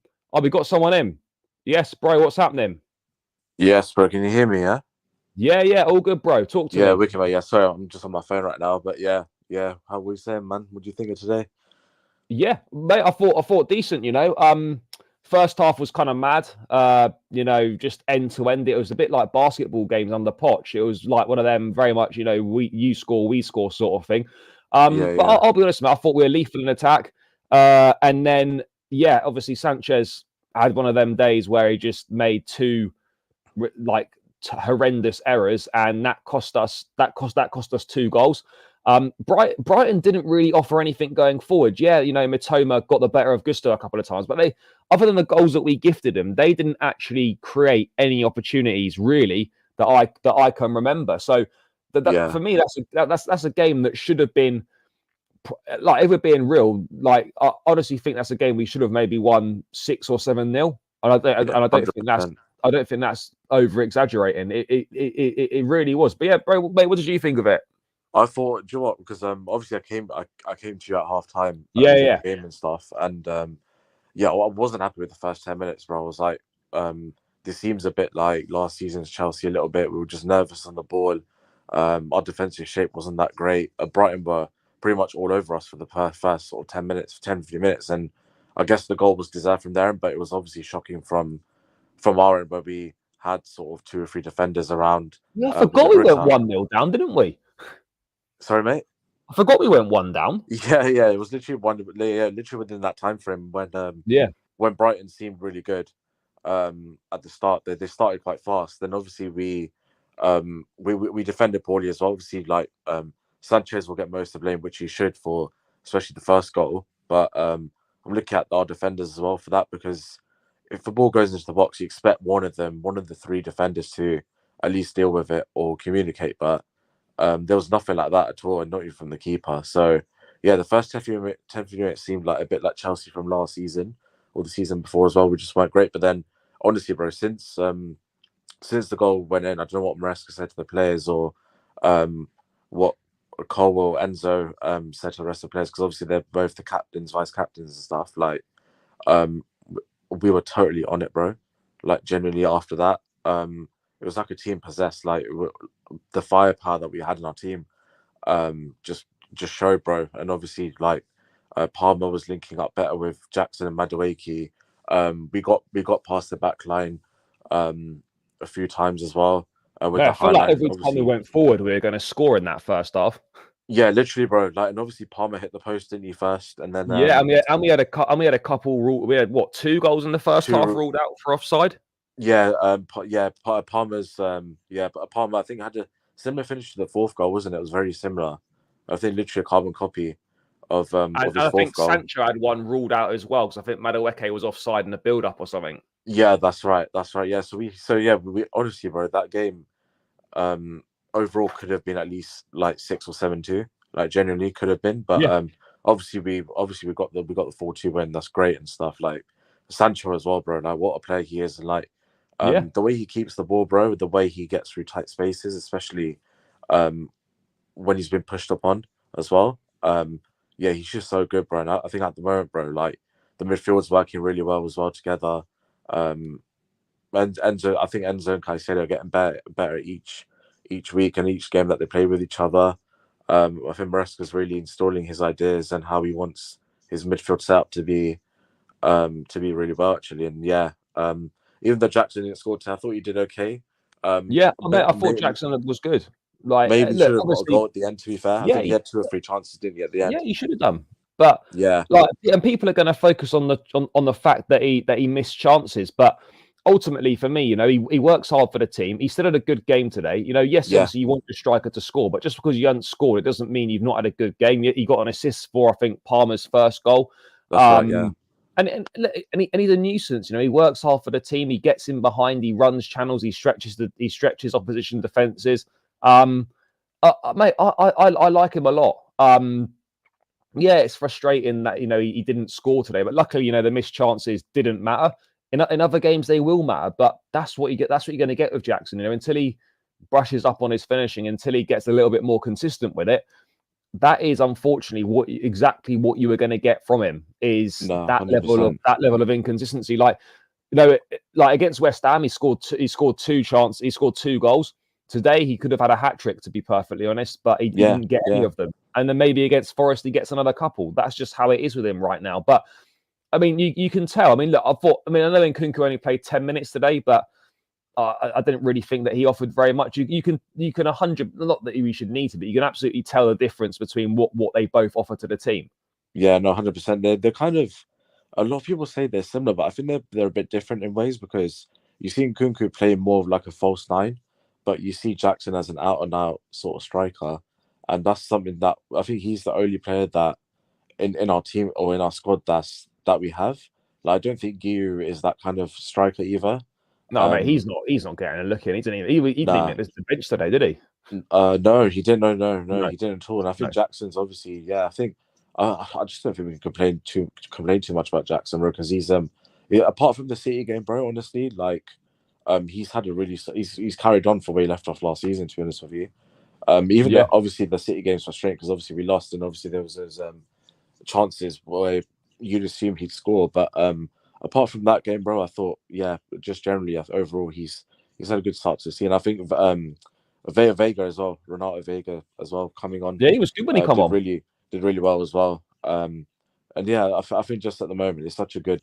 we got someone in. Yes, bro. What's happening? Yes, bro. Can you hear me? Yeah. Yeah. All good, bro. Talk to Yeah, me. wicked, mate. Yeah, sorry, I'm just on my phone right now, but yeah. How we saying, man? What do you think of today? Yeah, mate. I thought decent. First half was kind of mad. Just end to end. It was a bit like basketball games under Poch. It was like one of them very much. You score, we score sort of thing. But Yeah. I'll be honest, mate. I thought we were lethal in attack. And then obviously Sanchez had one of them days where he just made two horrendous errors, and that cost us 2 goals. Brighton didn't really offer anything going forward. Yeah, Mitoma got the better of Gusto a couple of times, but they, other than the goals that we gifted them, they didn't actually create any opportunities really that I can remember. So that for me, that's a game that should have been, like, if we're being real, like, I honestly think that's a game we should have maybe won 6 or 7-0, and I don't think that's 100%. over exaggerating. It really was. But yeah, bro, mate, what did you think of it? I thought, do you know what? Because obviously I came to you at half time Yeah. during the game and stuff, and I wasn't happy with the first 10 minutes, bro. I was like, this seems a bit like last season's Chelsea a little bit. We were just nervous on the ball. Our defensive shape wasn't that great. Brighton were pretty much all over us for the first sort of 10 minutes, 10, 15 minutes. And I guess the goal was deserved from there, but it was obviously shocking from our end where we had sort of 2 or 3 defenders around. Yeah, I With forgot we went Labrita. 1-0 down, didn't we? Sorry, mate. I forgot we went 1 down. Yeah. It was literally literally within that time frame when Brighton seemed really good. At the start, they started quite fast. Then obviously we defended poorly as well. Obviously, like Sanchez will get most of the blame, which he should, for especially the first goal. But I'm looking at our defenders as well for that, because if the ball goes into the box, you expect one of the 3 defenders to at least deal with it or communicate. But there was nothing like that at all, and not even from the keeper. So yeah, the first 10 minutes seemed like a bit like Chelsea from last season or the season before as well, which just weren't great. But then, honestly, bro, since the goal went in, I don't know what Maresca said to the players, or what Colwell, Enzo said to the rest of the players, because obviously they're both the captains, vice captains and stuff. Like, we were totally on it, bro. Like, genuinely after that, it was like a team possessed. Like, the firepower that we had in our team just showed, bro. And obviously, like, Palmer was linking up better with Jackson and Madueke. We got past the back line a few times as well. With the I feel like highlight, every time we went forward, we were going to score in that first half. Yeah, literally, bro. Like, and obviously Palmer hit the post, didn't he, first? And then and we had a couple ruled. We had what, 2 goals in the first half ruled out for offside. Yeah, Palmer's but Palmer, I think, had a similar finish to the 4th goal, wasn't it? It was very similar. I think literally a carbon copy of his 4th goal. Sancho had one ruled out as well, because I think Madueke was offside in the build-up or something. Yeah, that's right. Yeah, we honestly, bro, that game overall could have been at least like 6 or 7-2. Like, genuinely could have been, but obviously we got the 4-2 win. That's great and stuff. Like, Sancho as well, bro. Like, what a player he is, and like the way he keeps the ball, bro, the way he gets through tight spaces, especially when he's been pushed upon as well. He's just so good, bro. And I think at the moment, bro, like, the midfield's working really well as well together. And Enzo, I think Enzo and Caicedo are getting better each week and each game that they play with each other. I think Maresca's really installing his ideas and how he wants his midfield setup to be really well, actually. And even though Jackson didn't score today, I thought he did okay. I thought Jackson was good. Like, maybe should have got a goal at the end, to be fair. I think he had 2 or 3 chances, didn't he, at the end? Yeah, he should have done. But and people are going to focus on the fact that he missed chances. But ultimately, for me, he works hard for the team. He still had a good game today. Obviously you want your striker to score, but just because you haven't scored, it doesn't mean you've not had a good game. He got an assist for, I think, Palmer's first goal. That's right, yeah. And he's a nuisance. He works hard for the team. He gets in behind. He runs channels. He stretches opposition defenses. Mate, I like him a lot. It's frustrating that he didn't score today, but luckily, the missed chances didn't matter. In other games they will matter, but that's what you get. That's what you're going to get with Jackson. Until he brushes up on his finishing, until he gets a little bit more consistent with it. That is unfortunately exactly what you were going to get from him. Is No, that 100%. level of inconsistency? Like, like against West Ham, he scored two goals. Today he could have had a hat trick, to be perfectly honest, but he didn't get any of them. And then maybe against Forest he gets another couple. That's just how it is with him right now. But I mean, you can tell. I mean, look, I know Nkunku only played 10 minutes today, but I didn't really think that he offered very much. You can 100, not that we should need to, but you can absolutely tell the difference between what they both offer to the team. Yeah, no, 100%. They're kind of, a lot of people say they're similar, but I think they're a bit different in ways, because you see Nkunku play more of like a false nine, but you see Jackson as an out and out sort of striker, and that's something that I think he's the only player that in our team or in our squad that we have. Like, I don't think Giroud is that kind of striker either. No, mate, he's not getting a look in. He didn't even get the bench today, did he? No, he didn't. No, he didn't at all. And I think Jackson's obviously, I think I just don't think we can complain too much about Jackson, bro, because he's apart from the City game, bro. Honestly, like he's had a really he's carried on for where he left off last season. To be honest with you, even though obviously the City game's frustrating because obviously we lost and obviously there was those chances where you'd assume he'd score, but apart from that game, bro, I thought just generally overall he's had a good start to the season. I think Vega as well, Renato Vega as well, coming on. Yeah, he was good when he come on. Did really well as well. And I think just at the moment it's such a good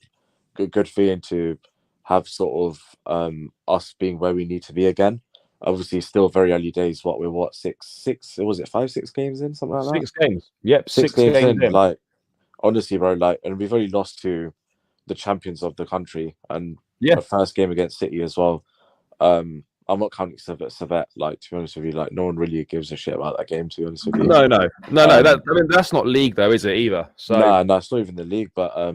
feeling to have sort of us being where we need to be again. Obviously, still very early days. We're six? Was it 5-6 games in, something like that? 6 games. Yep, six games in. Like, honestly, bro, like, and we've only lost to the champions of the country, and the first game against City as well. I'm not counting Servette. Like, to be honest with you, like, no one really gives a shit about that game. To be honest with you, no. That's not league though, is it either? So no, it's not even the league. But I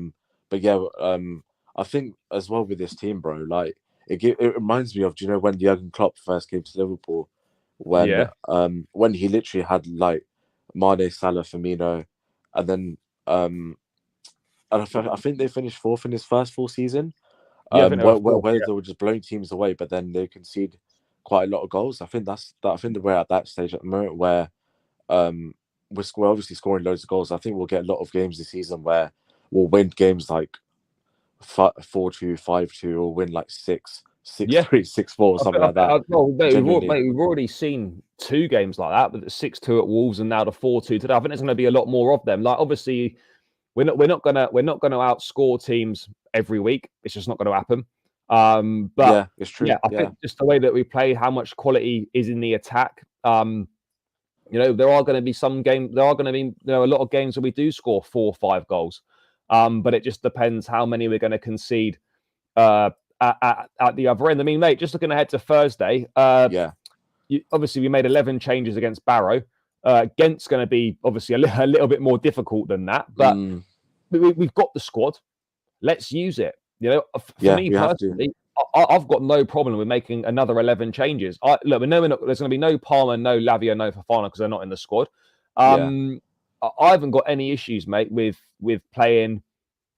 think as well with this team, bro, like it reminds me of, do you know when Jurgen Klopp first came to Liverpool, when he literally had like Mane, Salah, Firmino, and then and I think they finished 4th in his first full season. Where they were just blowing teams away, but then they concede quite a lot of goals. I think we're at that stage at the moment where we're obviously scoring loads of goals. I think we'll get a lot of games this season where we'll win games like 4-2, 5-2, or win like 6-3, 6-4, something like that. We've already seen 2 games like that, with the 6-2 at Wolves and now the 4-2 today. I think there's going to be a lot more of them. Like, obviously, we're not gonna outscore teams every week. It's just not going to happen. But it's true. I think just the way that we play, how much quality is in the attack. There are going to be some games. There are going to be a lot of games where we do score 4 or 5 goals. But it just depends how many we're going to concede at the other end. I mean, mate, just looking ahead to Thursday. Obviously, we made 11 changes against Barrow. Ghent's going to be obviously a little bit more difficult than that, but we've got the squad. Let's use it. For me personally, I've got no problem with making another 11 changes. Look, we know there's going to be no Palmer, no Lavia, no Fofana because they're not in the squad. I haven't got any issues, mate, with playing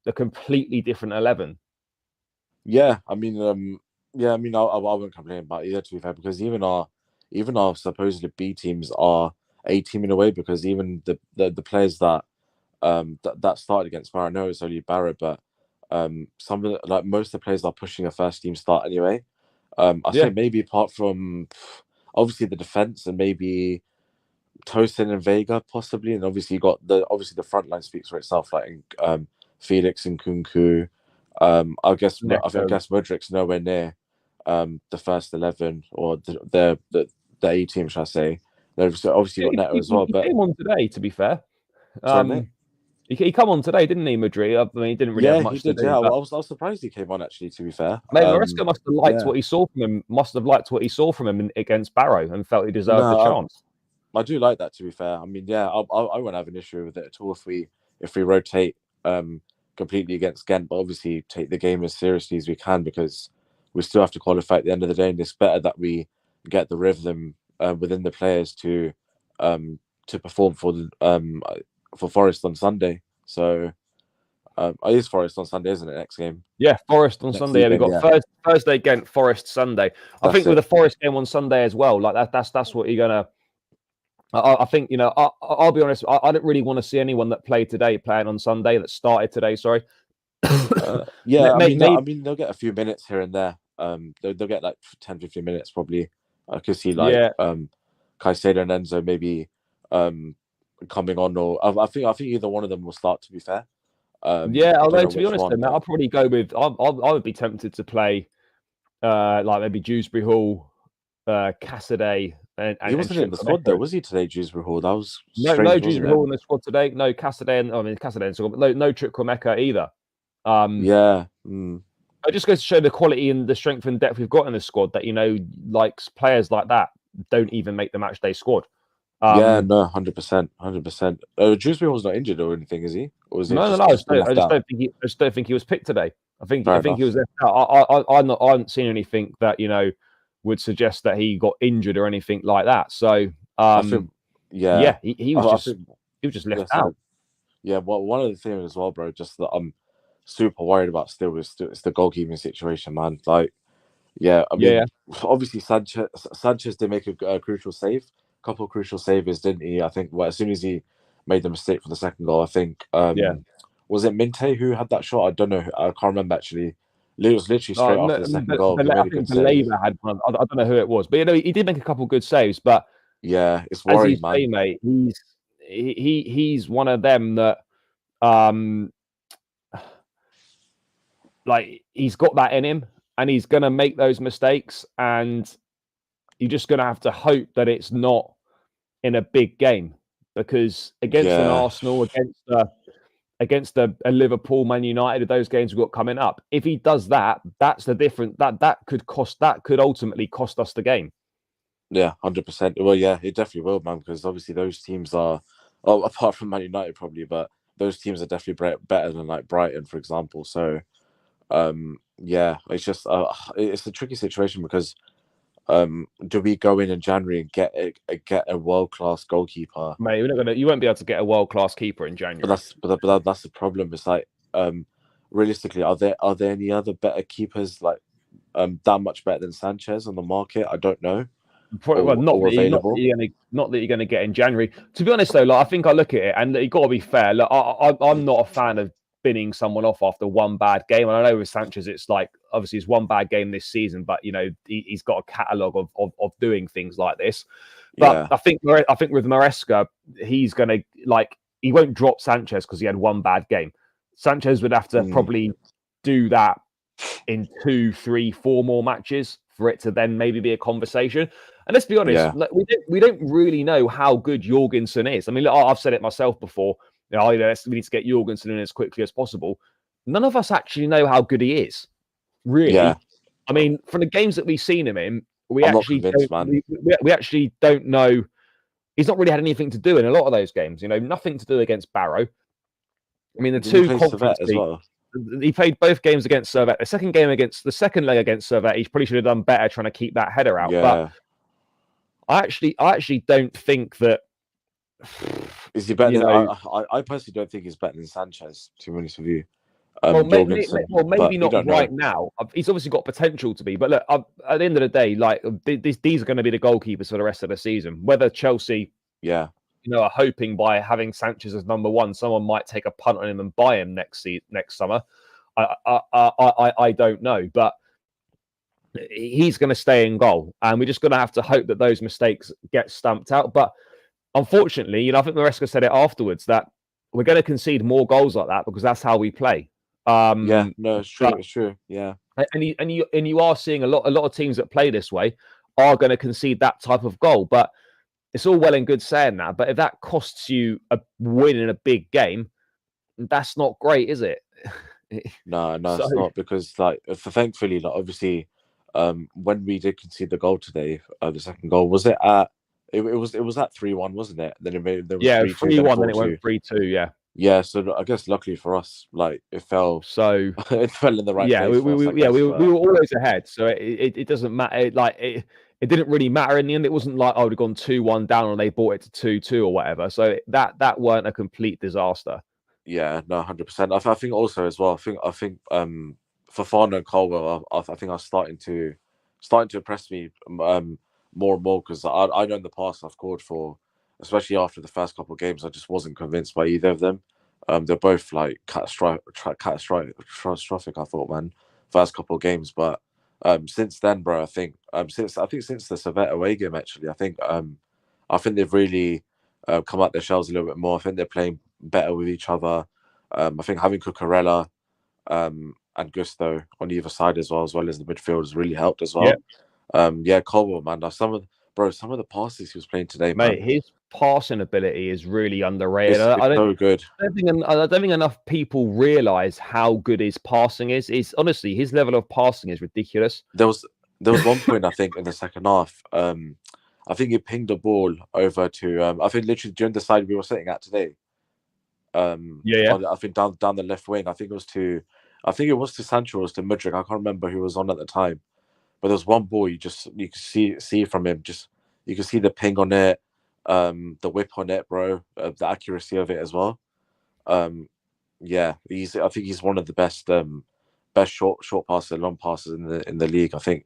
the completely different 11. I won't complain about either, to be fair, because even our supposedly B teams are A team in a way, because even the players that started against Barrow, I know it's only Barrow, but some of most of the players are pushing a first team start anyway. I say maybe apart from obviously the defense and maybe Tosin and Vega possibly, and obviously you got the front line speaks for itself, like Felix and Nkunku. I guess Mudrik's nowhere near the first 11 or the A team, should I say? Obviously got Neto as well. He came on today, to be fair. Sorry, he come on today, didn't he, Mudrik? I mean, he didn't really have much to do. I was surprised he came on, actually, to be fair. Mate, Maresca must have liked what he saw from him. Must have liked what he saw from him against Barrow and felt he deserved the chance. I do like that, to be fair. I mean, I won't have an issue with it at all if we rotate completely against Ghent, but obviously take the game as seriously as we can, because we still have to qualify at the end of the day, and it's better that we get the rhythm within the players to perform for Forest on Sunday. So It is Forest on Sunday, isn't it? Next game. Yeah, Forest on Next Sunday. Yeah, we've weekend, got yeah. Thursday against Forest Sunday. I That's think with it. a Forest game on Sunday as well, like that's what you're gonna. I think I'll be honest. I don't really want to see anyone that played today playing on Sunday that started today. Sorry. Yeah, Maybe, I mean, they'll get a few minutes here and there. They'll get like 10, 15 minutes probably. I could see like yeah, Caicedo and Enzo maybe coming on, or I think either one of them will start. To be fair, yeah. I don't Although know to be which honest, one, then I'll but probably go with. I would be tempted to play like maybe Dewsbury Hall, Cassaday, and he wasn't in the squad though, Chukwuemeka. was he today, Dewsbury Hall? That was No strange, wasn't Dewsbury it? Hall in the squad today. No Cassaday, and I mean Cassaday, and no Chukwuemeka either. Yeah. It just goes to show the quality and the strength and depth we've got in the squad. That like players like that don't even make the match day squad. Yeah, no, 100%, 100%. Dewsbury Hall's not injured or anything, is he? Or is he No. just been left out? I just don't think he was picked today. I think Fair he enough. was left out. I haven't seen anything that would suggest that he got injured or anything like that. So I think, yeah, he was just think, he was just left so, out. yeah, well, one of the things as well, bro, just that I'm super worried about still is the goalkeeping situation, man. Like, yeah, I mean, obviously Sanchez did make a crucial save, a couple of crucial saves, didn't he? I think as soon as he made the mistake for the second goal, I think was it Minte who had that shot? I don't know. I can't remember actually. It was literally straight after the second goal. He made a good save. Had one. I don't know who it was, but he did make a couple of good saves. But yeah, it's as worrying, you man. say, mate, he's one of them that like he's got that in him, and he's gonna make those mistakes, and you're just gonna have to hope that it's not in a big game, because against an Arsenal, against a Liverpool, Man United, those games we've got coming up, if he does that, that's the difference. That could ultimately cost us the game. Yeah, 100%. Well, yeah, it definitely will, man, because obviously those teams are, apart from Man United probably, but those teams are definitely better than like Brighton, for example. So, yeah, it's just it's a tricky situation because do we go in January and get a world-class goalkeeper? Mate, you won't be able to get a world-class keeper in January. But that's the problem. It's like realistically, are there any other better keepers like that much better than Sanchez on the market? I don't know. Well, not that you're going to get in January. To be honest, though, like I think I look at it, and you got to be fair. Look, I'm not a fan of binning someone off after one bad game. And I know with Sanchez, it's like obviously it's one bad game this season, but he's got a catalogue of doing things like this. But I think with Maresca, he's going to he won't drop Sanchez because he had one bad game. Sanchez would have to probably do that in 2, 3, 4 more matches for it to then maybe be a conversation. And let's be honest, we don't really know how good Jorgensen is. I mean, look, I've said it myself before. We need to get Jorgensen in as quickly as possible. None of us actually know how good he is, really. Yeah. I mean, from the games that we've seen him in, we actually don't know. He's not really had anything to do in a lot of those games. Nothing to do against Barrow. I mean, the two conference as well. He played both games against Servette. The second leg against Servette, he probably should have done better trying to keep that header out. Yeah. But I actually don't think that. Is he better than? I personally don't think he's better than Sanchez. To be honest with you, maybe not right now. He's obviously got potential to be, but look, at the end of the day, like these are going to be the goalkeepers for the rest of the season. Whether Chelsea, are hoping by having Sanchez as number one, someone might take a punt on him and buy him next summer. I don't know, but he's going to stay in goal, and we're just going to have to hope that those mistakes get stamped out. But unfortunately, I think Maresca said it afterwards that we're going to concede more goals like that because that's how we play. It's true. It's true. Yeah, and you are seeing a lot of teams that play this way are going to concede that type of goal. But it's all well and good saying that, but if that costs you a win in a big game, that's not great, is it? No, it's not, because thankfully, obviously, when we did concede the goal today, the second goal, was it at? It was at 3-1, wasn't it? Then there was 3-1, then it went 3-2. Yeah. Yeah, so I guess luckily for us, it fell. So it fell in the right place. We were always ahead, so it doesn't matter. It didn't really matter in the end. It wasn't like I would have gone 2-1 down and they brought it to 2-2 or whatever. So that weren't a complete disaster. Yeah, no, 100%. I think also as well. I think Fofana and Colwell, I think are starting to impress me more and more, because I know in the past I've called for, especially after the first couple of games, I just wasn't convinced by either of them. They're both like catastrophic. I thought, man, first couple of games, but since then, bro, I think since the Servette away game, actually, I think they've really come out their shells a little bit more. I think they're playing better with each other. I think having Cucurella and Gusto on either side as well as the midfield has really helped as Yeah, well. Yeah, Colwell, man. Now some of the passes he was playing today, man, mate, his passing ability is really underrated. it's so good. I don't think enough people realize how good his passing is. Is honestly, his level of passing is ridiculous. There was one point, I think, in the second half. I think he pinged the ball over to I think literally during the side we were sitting at today. Yeah. I think down the left wing. I think it was to Sancho, or it was to Mudryk. I can't remember who was on at the time. But there was one ball you could see from him. Just you could see the ping on it, the whip on it, bro. The accuracy of it as well. Yeah, I think he's one of the best short passes, long passes in the league. I think.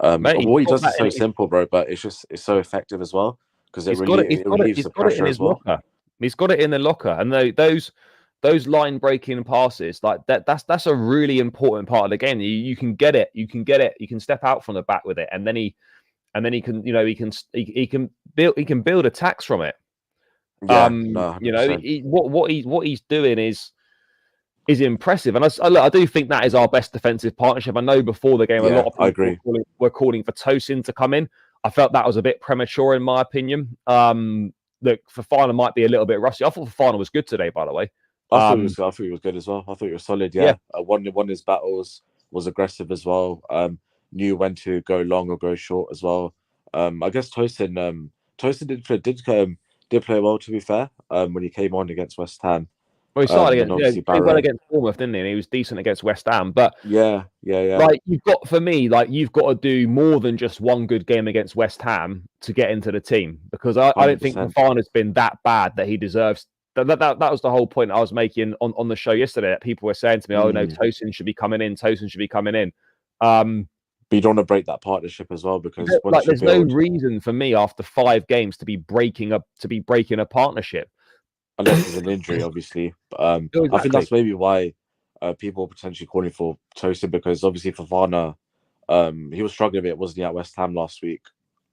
Mate, what he does is so simple, bro, but it's so effective as well, because it relieves the pressure as well. Locker. He's got it in the locker, and those line breaking passes like that's a really important part of the game. You can get it, you can step out from the back with it, and then he can he can build attacks from it. Yeah, no, 100%. What he's doing is impressive, and I do think that is our best defensive partnership. I know before the game, a lot of people were calling for Tosin to come in. I felt that was a bit premature, in my opinion. Look, Fofana might be a little bit rusty. I thought Fofana was good today, by the way. I thought he was good as well. I thought he was solid. Yeah, won his battles, was aggressive as well. Knew when to go long or go short as well. I guess Tosin did play well, to be fair. When he came on against West Ham. Well, he started against well against Bournemouth, didn't he? And he was decent against West Ham. But yeah. Like you've got to do more than just one good game against West Ham to get into the team, because I don't think Fofana's been that bad that he deserves. That was the whole point I was making on the show yesterday. That people were saying to me, "Oh no, Tosin should be coming in. Tosin should be coming in." But you don't want to break that partnership as well, because there's no reason for me after 5 games to be breaking a partnership. Unless there's an injury, obviously. But, exactly. I think that's maybe why people are potentially calling for Tosin, because obviously Fofana, he was struggling a bit, wasn't he, at West Ham last week?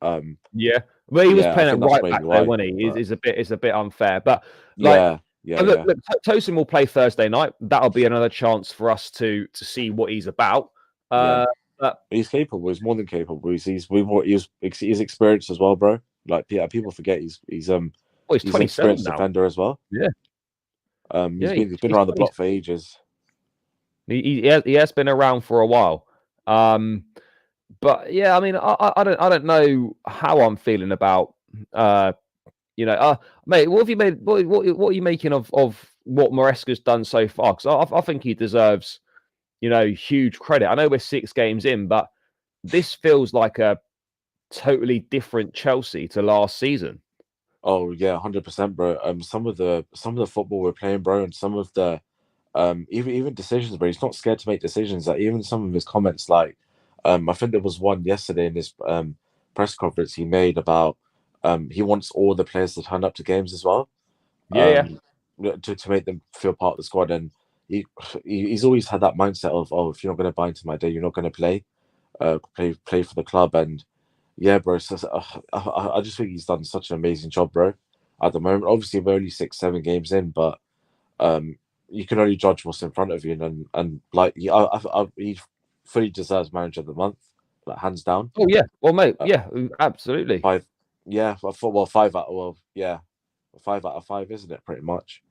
Yeah, well, he was playing at right back there, wasn't he? It's a bit unfair, but look, Tosin will play Thursday night. That'll be another chance for us to see what he's about. He's capable. He's more than capable. He's experienced as well, bro. Like people forget he's 27 experienced now. Defender as well. Yeah. He's been around the block for ages. He has been around for a while. But yeah, I mean, I don't know how I'm feeling about mate. What have you made? What are you making of what Maresca's done so far? Because I think he deserves huge credit. I know we're 6 games in, but this feels like a totally different Chelsea to last season. Oh yeah, 100%, bro. Some of the football we're playing, bro, and some of the even decisions, bro. He's not scared to make decisions. Like even some of his comments, like I think there was one yesterday in this press conference he made about he wants all the players to turn up to games as well. To make them feel part of the squad, and he's always had that mindset of, oh, if you're not going to buy into my day, you're not going to play for the club. And yeah, bro. So, I just think he's done such an amazing job, bro. At the moment, obviously we're only 6-7 games in, but you can only judge what's in front of you, and like he fully deserves Manager of the Month, like hands down. Oh yeah, well, mate, yeah, absolutely. 5 out of 5, isn't it? Pretty much.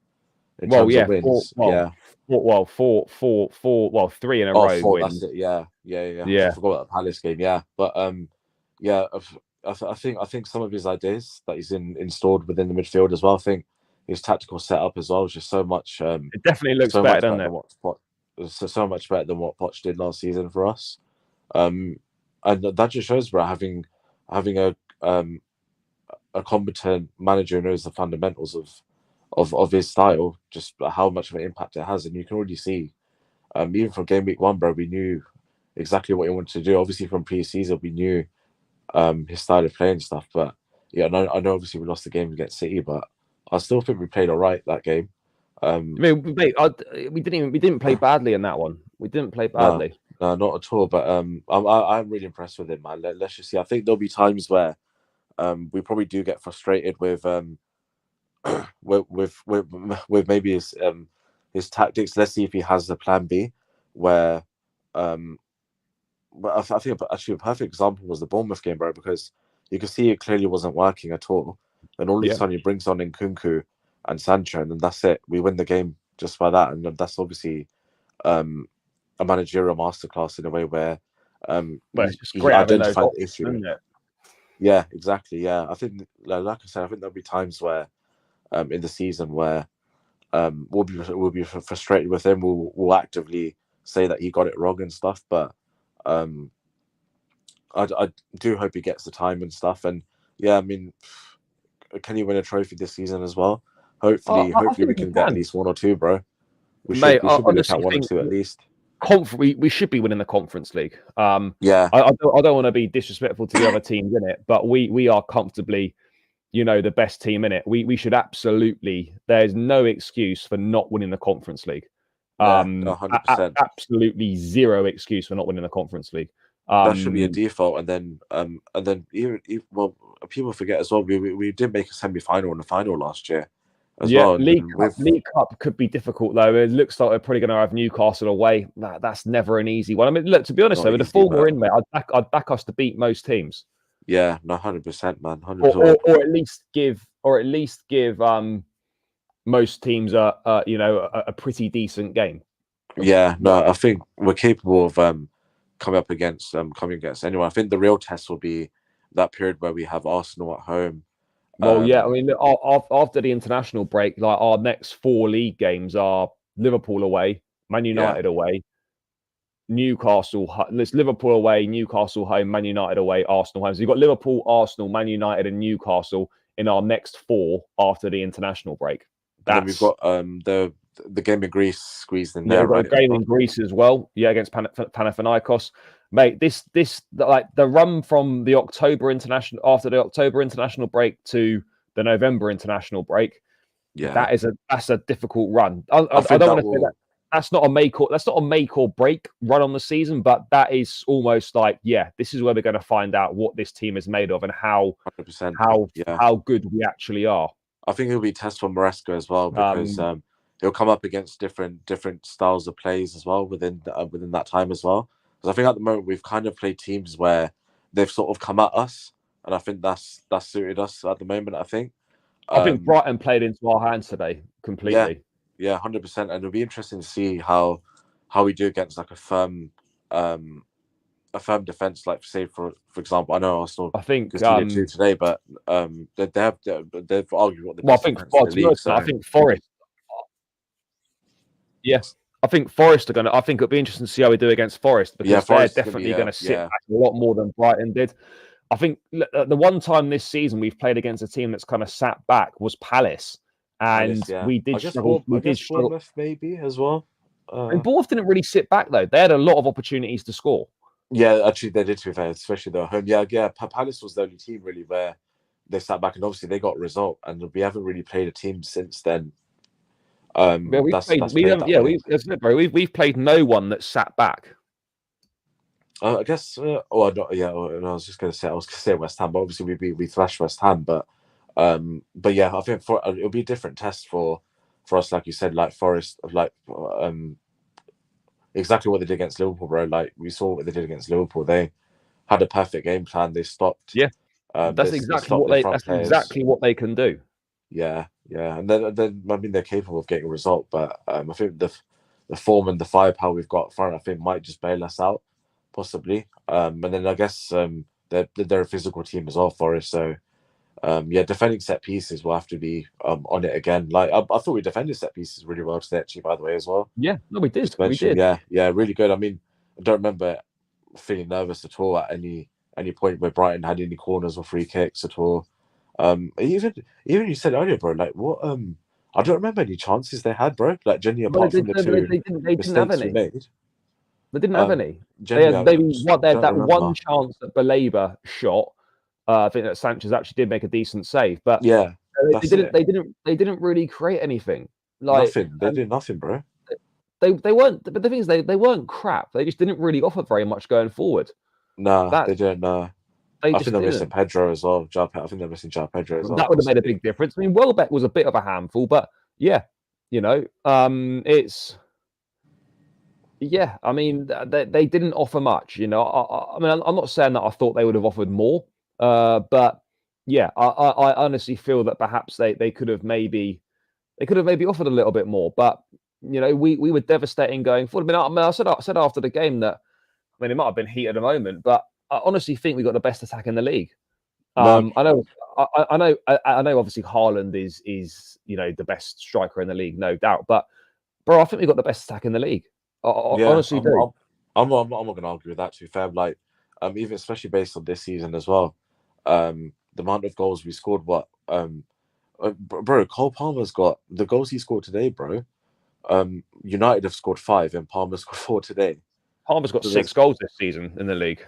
In terms of wins, 3 in a row. 4, that's it. Yeah. I forgot about the Palace game. Yeah, but I think some of his ideas that he's installed within the midfield as well. I think his tactical setup as well is just so much. It definitely looks better, doesn't it? So much better than what Poch did last season for us, and that just shows, bro, having a competent manager who knows the fundamentals of his style, just how much of an impact it has, and you can already see, even from game week 1, bro, we knew exactly what he wanted to do. Obviously, from pre-season, we knew his style of play and stuff. But yeah, I know obviously we lost the game against City, but I still think we played all right that game. I mean, mate, we didn't play badly in that one. We didn't play badly. No, not at all. But I'm really impressed with him, man. Let's just see. I think there'll be times where we probably do get frustrated with with maybe his tactics. Let's see if he has a plan B, where but I think actually a perfect example was the Bournemouth game, bro, because you could see it clearly wasn't working at all. And all of a sudden he brings on Nkunku and Sancho, and then that's it. We win the game just by that. And that's obviously a managerial masterclass in a way where it's just he great identified the issue. Isn't it? Yeah, exactly. Yeah, I think, like I said, I think there'll be times where in the season where we'll be frustrated with him. We'll actively say that he got it wrong and stuff, but I do hope he gets the time and stuff. And yeah, I mean, can he win a trophy this season as well? Hopefully we can get at least 1 or 2, bro. We should be looking at 1 or 2 at least. We should be winning the Conference League. Yeah, I don't want to be disrespectful to the other teams in it, but we are comfortably, the best team in it. We should absolutely. There's no excuse for not winning the Conference League. 100%. Absolutely zero excuse for not winning the Conference League. That should be a default, and then even well, people forget as well. We did make a semi-final and a final last year. Well. League Cup could be difficult though. It looks like we're probably going to have Newcastle away. That's never an easy one. I mean, look, to be honest though, with the form we're in, mate, I'd back us to beat most teams. Yeah, no, 100%, man, 100%. Or at least give most teams a pretty decent game. Yeah, no, I think we're capable of coming against anyone. I think the real test will be that period where we have Arsenal at home. Well, yeah, I mean, after the international break, like our next 4 league games are Liverpool away, Man United away, Newcastle. It's Liverpool away, Newcastle home, Man United away, Arsenal home. So you've got Liverpool, Arsenal, Man United, and Newcastle in our next 4 after the international break. And then we've got the game in Greece squeezed in there, right? We've got a game in Greece as well. Yeah, against Panathinaikos. Mate, this like the run from the October international after the October international break to the November international break. Yeah, that's a difficult run. I don't want to say that that's not a make or break run on the season, but that is almost like, yeah, this is where we're going to find out what this team is made of and how good we actually are. I think it'll be a test for Maresca as well, because he'll come up against different styles of plays as well within that time as well. Because I think at the moment we've kind of played teams where they've sort of come at us, and I think that's suited us at the moment. I think Brighton played into our hands today completely. Yeah, 100%. And it'll be interesting to see how we do against like a firm defense. Like, say for example, I know Arsenal. I think conceded 2 today, but they've argued what the best defense in the league. I think Forest. Yes, I think Forest are going to. I think it'll be interesting to see how we do against Forest, because they're definitely going to sit back a lot more than Brighton did. I think the one time this season we've played against a team that's kind of sat back was Palace, and we did struggle. We did struggle. Bournemouth maybe as well. And Bournemouth didn't really sit back though. They had a lot of opportunities to score. Yeah, actually they did, to be fair, especially their home. Yeah. Palace was the only team really where they sat back, and obviously they got a result. And we haven't really played a team since then. We've played no one that sat back. I guess. I was just going to say West Ham, but obviously we thrashed West Ham. But yeah, I think it'll be a different test for us, like you said, like Forest, like exactly what they did against Liverpool, bro. Like, we saw what they did against Liverpool. They had a perfect game plan. They stopped. Yeah, that's exactly what they can do. Yeah, and then I mean, they're capable of getting a result, but I think the form and the firepower we've got front, I think, might just bail us out, possibly. And then I guess they're a physical team as well, Forest. So defending set pieces will have to be on it again. Like, I thought we defended set pieces really well today, actually, by the way, as well. Yeah, no, we did. Yeah, really good. I mean, I don't remember feeling nervous at all at any point where Brighton had any corners or free kicks at all. Even you said earlier, bro, like, what I don't remember any chances they had, bro. Like genuinely, Well, apart from the two they didn't have mistakes we any. made. They didn't have any. They Genuinely, had maybe I they had don't that one remember. chance that Baleba shot. I think that Sanchez actually did make a decent save, but Yeah, they that's didn't. it. They didn't really create anything. Like Nothing. They did nothing, bro. they weren't. But the thing is, they weren't crap. They just didn't really offer very much going forward. Nah, That they didn't. they I just think they're missing didn't. Pedro as well. I think they're missing João Pedro as well. That would have made a big difference. I mean, Welbeck was a bit of a handful, but yeah, it's. Yeah, I mean, they didn't offer much. I mean, I'm not saying that I thought they would have offered more, but yeah, I honestly feel that perhaps they could have maybe offered a little bit more. But we were devastating going forward. I said after the game that it might have been heat at the moment, but I honestly think we got the best attack in the league. No, I know, I know. Obviously, Haaland is the best striker in the league, no doubt. But bro, I think we got the best attack in the league. I yeah, honestly do. I'm not gonna argue with that. To be fair, like, even especially based on this season as well, the amount of goals we scored. Bro, Cole Palmer's got the goals he scored today, bro. United have scored 5 and Palmer scored 4 today. Palmer's got So 6 goals this season in the league.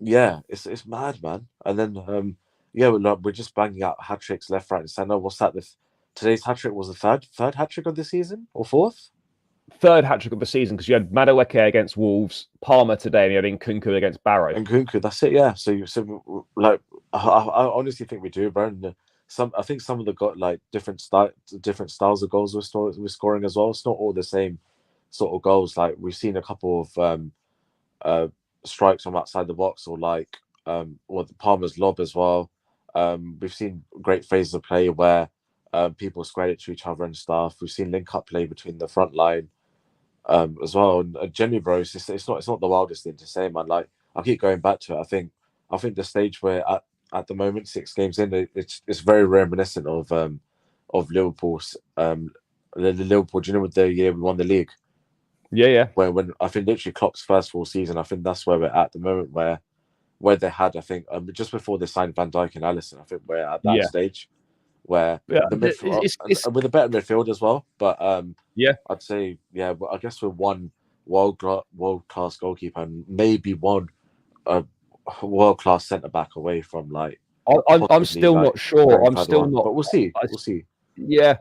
Yeah, it's mad, man. And then we're just banging out hat tricks left, right, and center. What's that? Today's hat trick was the third hat trick of the season or fourth? Third hat trick of the season, because you had Madueke against Wolves, Palmer today, and you had Nkunku against Barrow. And Nkunku, that's it. Yeah. So like, I honestly think we do, bro. And I think some of the got like different styles of goals we're scoring as well. It's not all the same sort of goals. Like we've seen a couple of strikes from outside the box, or like the Palmer's lob as well. We've seen great phases of play where people square it to each other and stuff. We've seen link up play between the front line as well. And genuinely, bro, it's not the wildest thing to say, man. Like I keep going back to it. I think the stage we're at the moment, 6 games in, it's very reminiscent of Liverpool's the Liverpool. Do you know what the year we won the league? Yeah. When I think literally Klopp's first full season, I think that's where we're at the moment, where they had, I think, just before they signed Van Dijk and Alisson, I think we're at that stage where the midfield with a better midfield as well. But I'd say I guess with one world class goalkeeper and maybe one world class centre back away from like. I'm still not sure. I'm still not. But we'll see. We'll see. Yeah.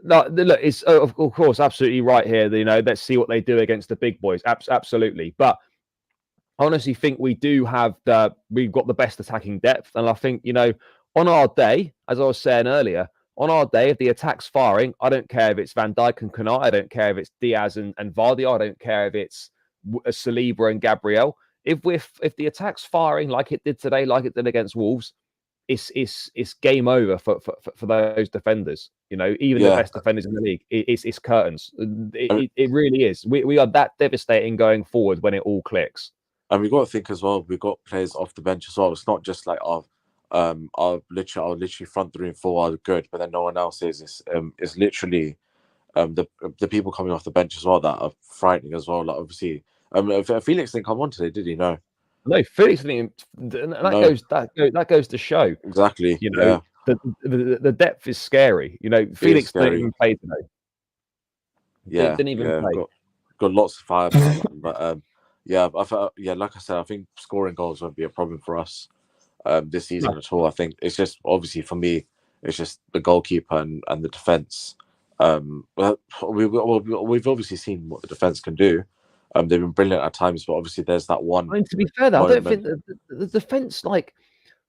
No, look, it's of course absolutely right here. Let's see what they do against the big boys. Absolutely, but I honestly think we've got the best attacking depth, and I think on our day, as I was saying earlier, on our day, if the attack's firing, I don't care if it's Van Dijk and Konate, I don't care if it's Diaz and Vardy, I don't care if it's Saliba and Gabriel. If the attack's firing like it did today, like it did against Wolves, it's game over for those defenders. Even the best defenders in the league, it's curtains. It really is. We are that devastating going forward when it all clicks. And we've got to think as well. We've got players off the bench as well. It's not just like our literally front 3 and 4 are good, but then no one else is. It's literally the people coming off the bench as well that are frightening as well. Like obviously, Felix didn't come on today, did he? No. No, Felix didn't. That goes to show exactly. The depth is scary. Felix didn't even play today. Didn't even play. Got lots of fire, but like I said, I think scoring goals won't be a problem for us this season at all. I think it's just obviously for me, it's just the goalkeeper and the defense. We've obviously seen what the defense can do. They've been brilliant at times, but obviously there's that one. I mean, to be fair, though, I don't think the defense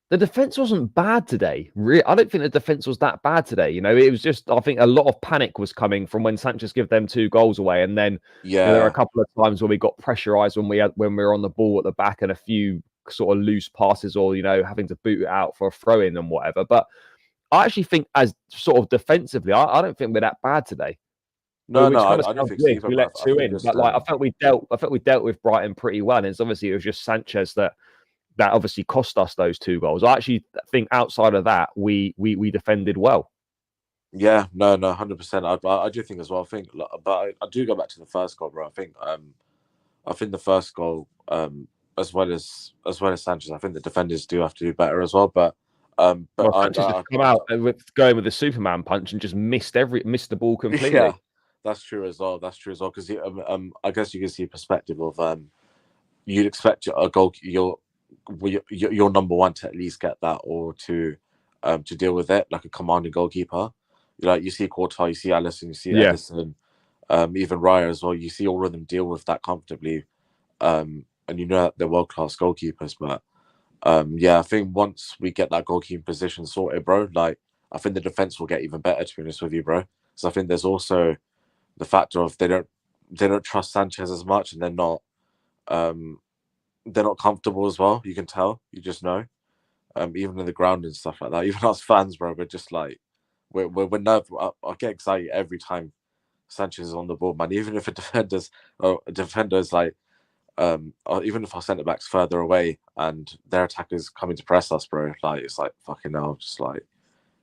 the defense wasn't bad today. I don't think the defense was that bad today. It was just, I think a lot of panic was coming from when Sanchez gave them 2 goals away, and then there were a couple of times where we got pressurized when we were on the ball at the back, and a few sort of loose passes, or having to boot it out for a throw in and whatever. But I actually think, as sort of defensively, I don't think we're that bad today. No, I don't think so. We let 2 in, but I felt we dealt with Brighton pretty well. And it was just Sanchez that obviously cost us those 2 goals. I actually think outside of that, we defended well. Yeah, no, 100%. I do think as well. I think, but I do go back to the first goal, bro. I think the first goal, as well as Sanchez, I think the defenders do have to do better as well. But But Sanchez just come out with going with the Superman punch and just missed the ball completely. Yeah, that's true as well. Because I guess you can see a perspective of you'd expect a goal your number one to at least get that or to deal with it like a commanding goalkeeper. You see Courtois, you see Alisson, you see Edison, even Raya as well. You see all of them deal with that comfortably, and you know that they're world class goalkeepers. But I think once we get that goalkeeping position sorted, bro, like I think the defense will get even better. To be honest with you, bro. So I think there's also the factor of they don't trust Sanchez as much, and they're not comfortable as well. You can tell, you just know, even in the ground and stuff like that. Even us fans, bro, we're just like we're nervous. I get excited every time Sanchez is on the ball, man. Even if a defender's like, or even if our centre back's further away and their attackers coming to press us, bro, like it's like fucking hell, just like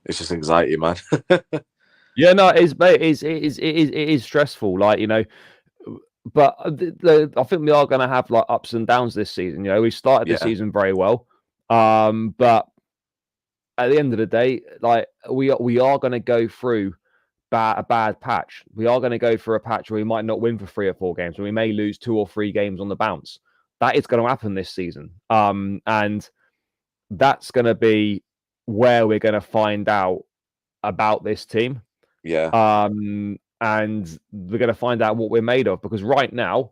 it's just anxiety, man. Yeah, no, it is stressful, like, you know, but I think we are going to have like ups and downs this season. You know, we started the season very well, but at the end of the day, like we are going to go through a bad patch. We are going to go through a patch where we might not win for 3 or 4 games, where we may lose 2 or 3 games on the bounce. That is going to happen this season, and that's going to be where we're going to find out about this team. Yeah. And we're going to find out what we're made of, because right now,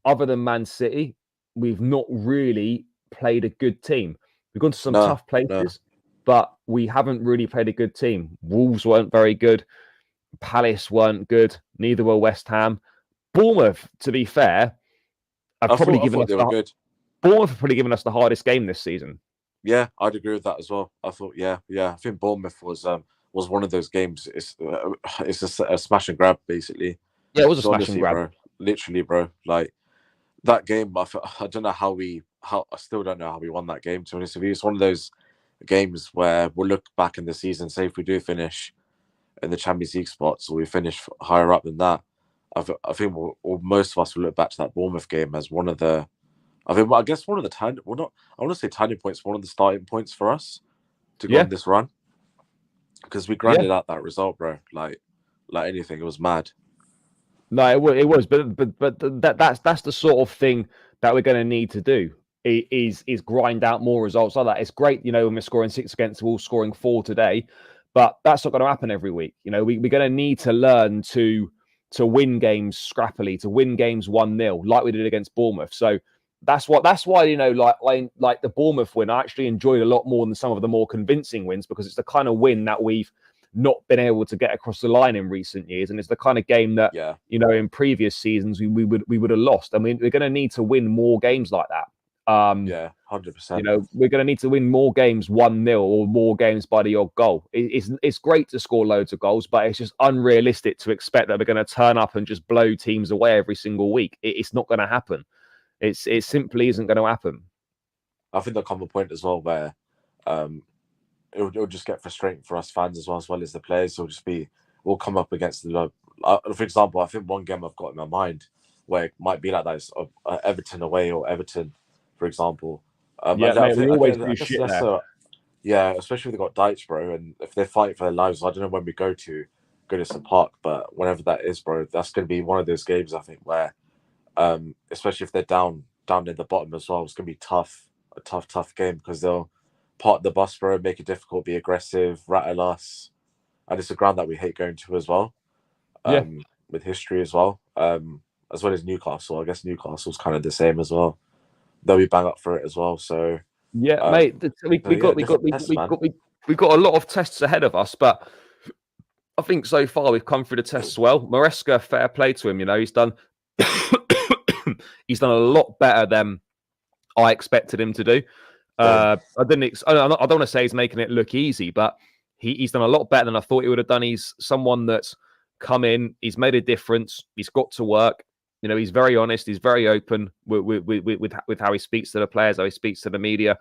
other than Man City, we've not really played a good team. We've gone to some tough places, but we haven't really played a good team. Wolves weren't very good. Palace weren't good. Neither were West Ham. Bournemouth, to be fair, Bournemouth have probably given us the hardest game this season. Yeah, I'd agree with that as well. I thought, yeah. I think Bournemouth was one of those games. It's a smash and grab, basically. Yeah, it was a smash and grab, bro. Literally, bro. Like that game, I don't know I still don't know how we won that game. To be honest with you, it's one of those games where we'll look back in the season, say if we do finish in the Champions League spots or we finish higher up than that, I think most of us will look back to that Bournemouth game as one of the. I guess one of the I want to say turning points, one of the starting points for us to go on this run, because we grinded out that result, bro. Like anything, it was mad. No, it was, but that's the sort of thing that we're going to need to do. Is grind out more results like that. It's great, you know, when we're scoring 6 against Wolves, scoring 4 today, but that's not going to happen every week. You know, we're going to need to learn to win games scrappily, to win games 1-0, like we did against Bournemouth. So that's why, you know, like the Bournemouth win, I actually enjoyed a lot more than some of the more convincing wins, because it's the kind of win that we've not been able to get across the line in recent years, and it's the kind of game that you know, in previous seasons we would have lost. I mean, we're going to need to win more games like that. 100%. You know, we're going to need to win more games 1-0 or more games by the odd goal. It's great to score loads of goals, but it's just unrealistic to expect that we're going to turn up and just blow teams away every single week. It's not going to happen. It simply isn't going to happen. I think there'll come a point as well where it'll just get frustrating for us fans as well as the players. We'll come up against for example, I think one game I've got in my mind where it might be like that is Everton away or Everton, for example. We always do shit there. Yeah, especially if they've got Dyche, bro, and if they're fighting for their lives. I don't know when we go to Goodison Park, but whenever that is, bro, that's going to be one of those games, I think, where especially if they're down in the bottom as well, it's going to be a tough game, because they'll part the bus, bro, make it difficult, be aggressive, rattle us, and it's a ground that we hate going to as well. With history as well as Newcastle. I guess Newcastle's kind of the same as well. They'll be bang up for it as well. So mate, we've got a lot of tests ahead of us, but I think so far we've come through the tests well. Maresca, fair play to him. You know, he's done a lot better than I expected him to do. I don't want to say he's making it look easy, but he's done a lot better than I thought he would have done. He's someone that's come in, he's made a difference, he's got to work. You know, he's very honest, he's very open with how he speaks to the players, how he speaks to the media.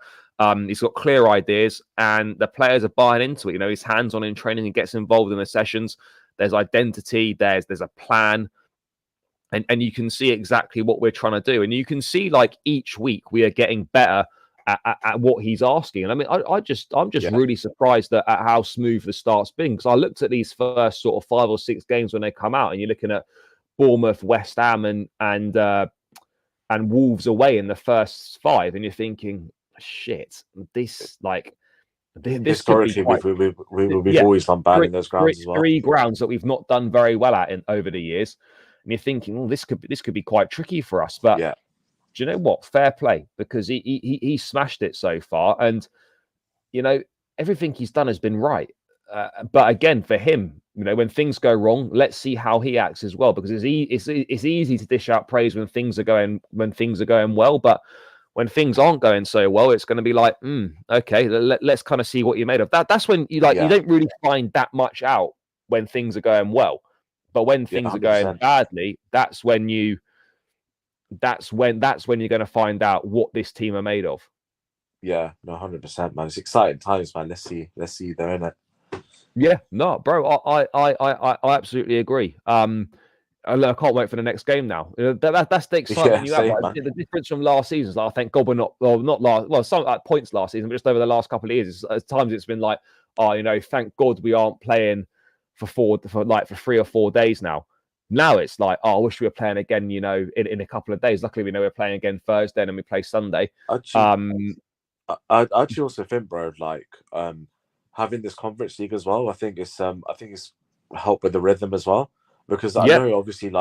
He's got clear ideas, and the players are buying into it. You know, he's hands-on in training and gets involved in the sessions. There's identity, there's a plan. And you can see exactly what we're trying to do. And you can see, like, each week we are getting better at what he's asking. And I mean, I'm just really surprised at how smooth the start's been, because I looked at these first sort of 5 or 6 games when they come out, and you're looking at Bournemouth, West Ham, and Wolves away in the first 5, and you're thinking, shit, this historically we've always done bad in those grounds as well. 3 grounds that we've not done very well at over the years, and you're thinking, oh, this could be quite tricky for us. But do you know what? Fair play, because he smashed it so far, and everything he's done has been right. But again, for him, when things go wrong, let's see how he acts as well, because it's easy to dish out praise when things are going well, but when things aren't going so well, it's going to be like, okay, let's kind of see what you're made of. That's when you don't really find that much out when things are going well, but when things are going badly, that's when you're going to find out what this team are made of. Yeah, no, 100%, man. It's exciting times, man. Let's see they're in it. Yeah, no, bro, I absolutely agree. I can't wait for the next game now. That's the excitement you have. Right? The difference from last season is thank God we're not last. Well, some points last season, but just over the last couple of years, at times it's been like, thank God we aren't playing for 3 or 4 days now. Now it's like, I wish we were playing again. In a couple of days. Luckily, we know we're playing again Thursday, and then we play Sunday. I actually also think, bro, having this Conference League as well, I think it's helped with the rhythm as well. Because I know, obviously,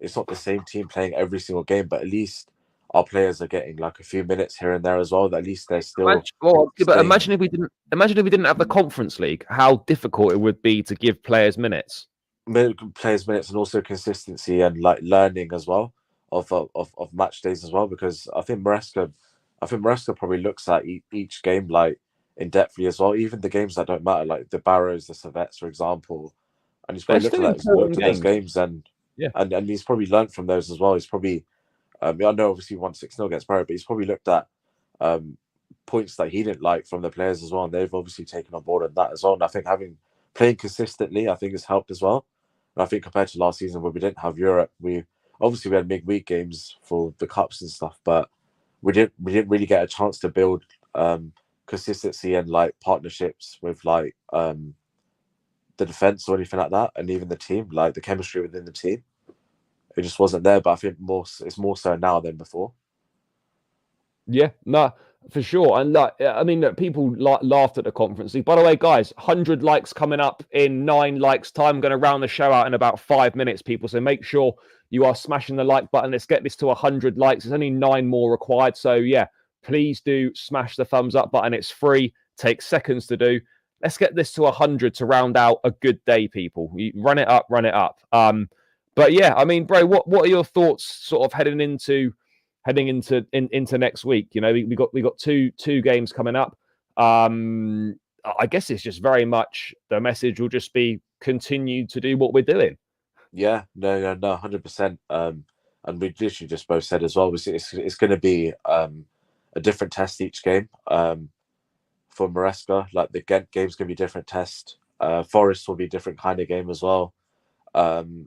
it's not the same team playing every single game, but at least our players are getting a few minutes here and there as well. That at least they're still. But imagine if we didn't have the Conference League, how difficult it would be to give players minutes. Players minutes, and also consistency and learning as well of match days as well. Because I think Maresca probably looks at each game in depthly as well. Even the games that don't matter, like the Barrows, the Servettes, for example. And he's probably looked at those games and he's probably learned from those as well. He's probably, I know obviously 1-6-0 against Barrow, but he's probably looked at points that he didn't like from the players as well, and they've obviously taken on board on that as well. And I think playing consistently, I think has helped as well. And I think compared to last season where we didn't have Europe, we had midweek games for the cups and stuff, but we didn't really get a chance to build consistency and partnerships with the defense or anything like that, and even the team, the chemistry within the team, it just wasn't there. But I think it's more so now than before. Yeah, no, for sure. And people laughed at the Conference League. By the way, guys, 100 likes coming up in 9 likes time. I'm going to round the show out in about 5 minutes, people. So make sure you are smashing the like button. Let's get this to 100 likes. There's only 9 more required. So yeah, please do smash the thumbs up button. It's free. Takes seconds to do. Let's get this to 100 to round out a good day, people. You run it up. But yeah, I mean, bro, what are your thoughts sort of heading into next week? We got two games coming up. I guess it's just very much the message will just be continue to do what we're doing. Yeah, no, 100%. And we literally just both said as well, it's going to be a different test each game. For Maresca, the Ghent game's going to be a different test. Forest will be a different kind of game as well. Who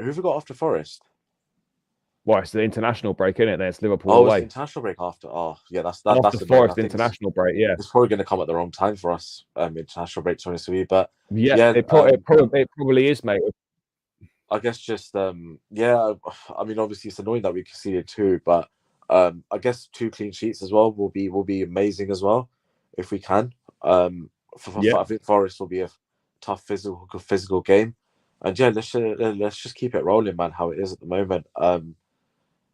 have we got after Forest? Well, it's the international break, isn't it? There's Liverpool away. It's the international break after. Oh, yeah, that's the Forest international break. Yeah, it's probably going to come at the wrong time for us. International break, to be honest with you, but it probably is, mate. I guess just I mean, obviously it's annoying that we conceded 2, but I guess 2 clean sheets as well will be amazing as well if we can. I think Forest will be a tough physical game, and yeah, let's just keep it rolling, man. How it is at the moment.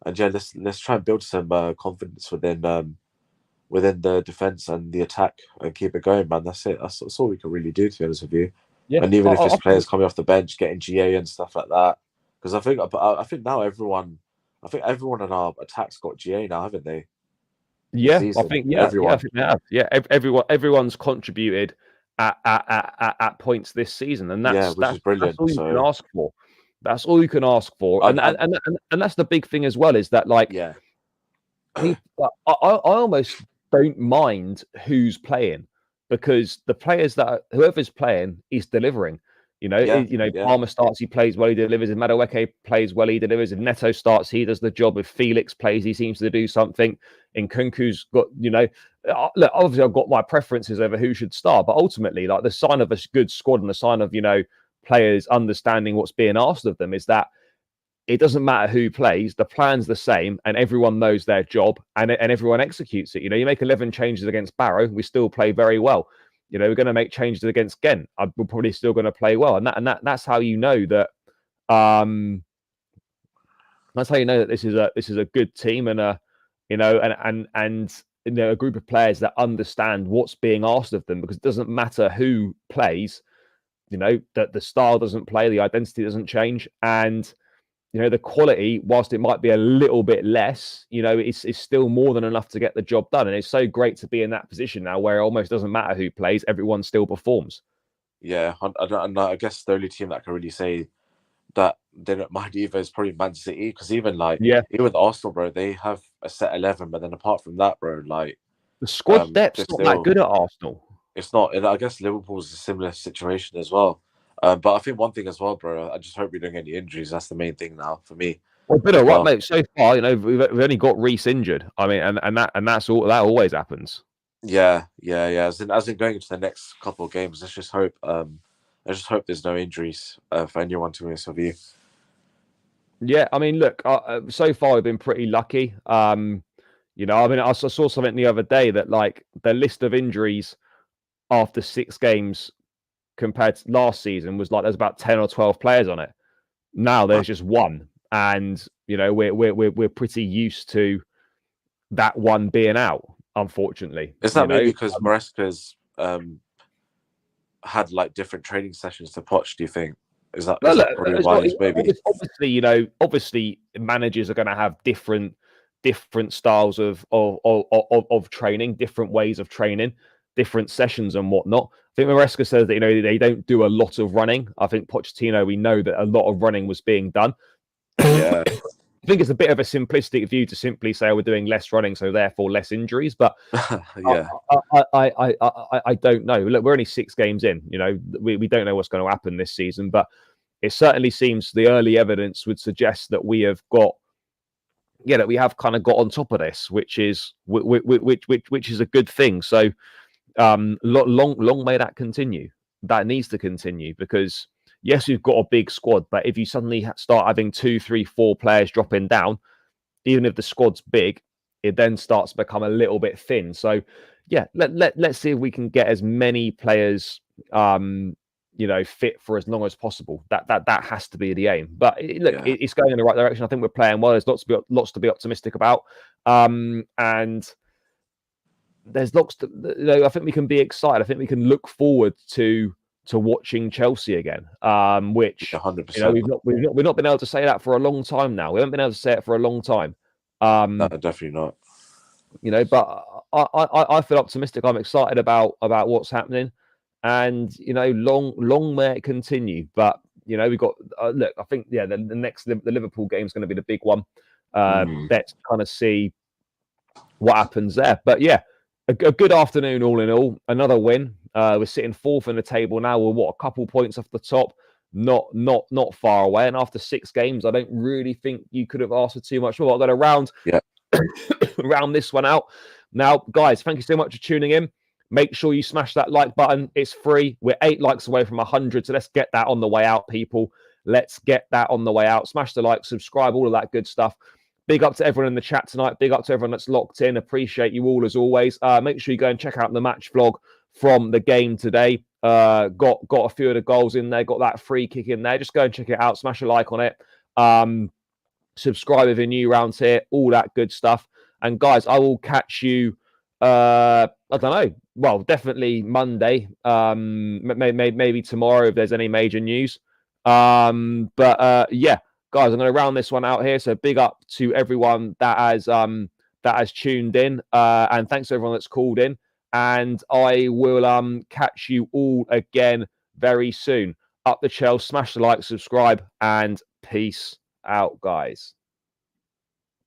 And yeah, let's try and build some confidence within the defense and the attack and keep it going, man. That's it. That's all we can really do, to be honest with you. Yeah. And even if it's players coming off the bench, getting GA and stuff like that, because I think now everyone in our attack's got GA now, haven't they? Yeah, I think everyone. Yeah, I think they have. Yeah, everyone's contributed at points this season, and that's brilliant. That's all you can ask for. That's all you can ask for, and that's the big thing as well. Is that I almost don't mind who's playing, because the players whoever's playing is delivering. Palmer starts, he plays well, he delivers. If Madueke plays well, he delivers. If Neto starts, he does the job. If Felix plays, he seems to do something. And Nkunku's got, look, obviously I've got my preferences over who should start, but ultimately, like the sign of a good squad and the sign of, players understanding what's being asked of them is that it doesn't matter who plays, the plan's the same and everyone knows their job and everyone executes it. You make 11 changes against Barrow, we still play very well. We're going to make changes against Ghent. We're probably still going to play well. And that's how you know that that's how you know that this is a good team and a group of players that understand what's being asked of them, because it doesn't matter who plays, that the style doesn't play, the identity doesn't change, and the quality, whilst it might be a little bit less, it's still more than enough to get the job done. And it's so great to be in that position now where it almost doesn't matter who plays, everyone still performs. Yeah, and I guess the only team that can really say that they don't mind either is probably Man City, because even Arsenal, bro, they have a set 11, but then apart from that, bro, like the squad depth's not that good at Arsenal. It's not, and I guess Liverpool's a similar situation as well. But I think one thing as well, bro, I just hope we don't get any injuries. That's the main thing now for me. Well, been all right, mate. So far, we've only got Reece injured. I mean, and that's all. That always happens. Yeah. As in going into the next couple of games, let's just hope. I just hope there's no injuries for anyone, to be honest with you. Yeah, I mean, look. So far, we've been pretty lucky. I mean, I saw something the other day that like the list of injuries after 6 games compared to last season was like there's about 10 or 12 players on it. Now there's just one, and we're pretty used to that one being out. Unfortunately, is that maybe because Maresca's had like different training sessions to Poch? Do you think is that probably why he's maybe? Obviously, managers are going to have different styles of training, different ways of training, different sessions and whatnot. I think Maresca says that they don't do a lot of running. I think Pochettino, we know that a lot of running was being done. Yeah. I think it's a bit of a simplistic view to simply say we're doing less running, so therefore less injuries. But yeah, I don't know. Look, we're only 6 games in. We don't know what's going to happen this season, but it certainly seems the early evidence would suggest that we have got, that we have kind of got on top of this, which is a good thing. So. Long may that continue. That needs to continue, because yes, we've got a big squad, but if you suddenly start having 2, 3, 4 players dropping down, even if the squad's big, it then starts to become a little bit thin. So yeah, let's see if we can get as many players fit for as long as possible. That has to be the aim. But it's going in the right direction. I think we're playing well. There's lots to be optimistic about, and there's lots to, I think we can be excited. I think we can look forward to watching Chelsea again, which 100%. We've not been able to say that for a long time now. We haven't been able to say it for a long time. No, definitely not. But I feel optimistic. I'm excited about what's happening, and long may it continue. But we've got look. I think the Liverpool game is going to be the big one. Let's kind of see what happens there. But yeah. A good afternoon, all in all. Another win. We're sitting 4th in the table now. We're a couple points off the top, not far away. And after 6 games, I don't really think you could have asked for too much more. I've got to round this one out. Now, guys, thank you so much for tuning in. Make sure you smash that like button. It's free. We're 8 likes away from 100, so let's get that on the way out, people. Let's get that on the way out. Smash the like, subscribe, all of that good stuff. Big up to everyone in the chat tonight. Big up to everyone that's locked in. Appreciate you all as always. Make sure you go and check out the match vlog from the game today. Got a few of the goals in there. Got that free kick in there. Just go and check it out. Smash a like on it. Subscribe if you're new around here. All that good stuff. And guys, I will catch you. I don't know. Well, definitely Monday. Maybe tomorrow if there's any major news. Yeah. Guys, I'm going to round this one out here. So big up to everyone that has tuned in, and thanks to everyone that's called in. And I will catch you all again very soon. Up the Chelsea, smash the like, subscribe, and peace out, guys.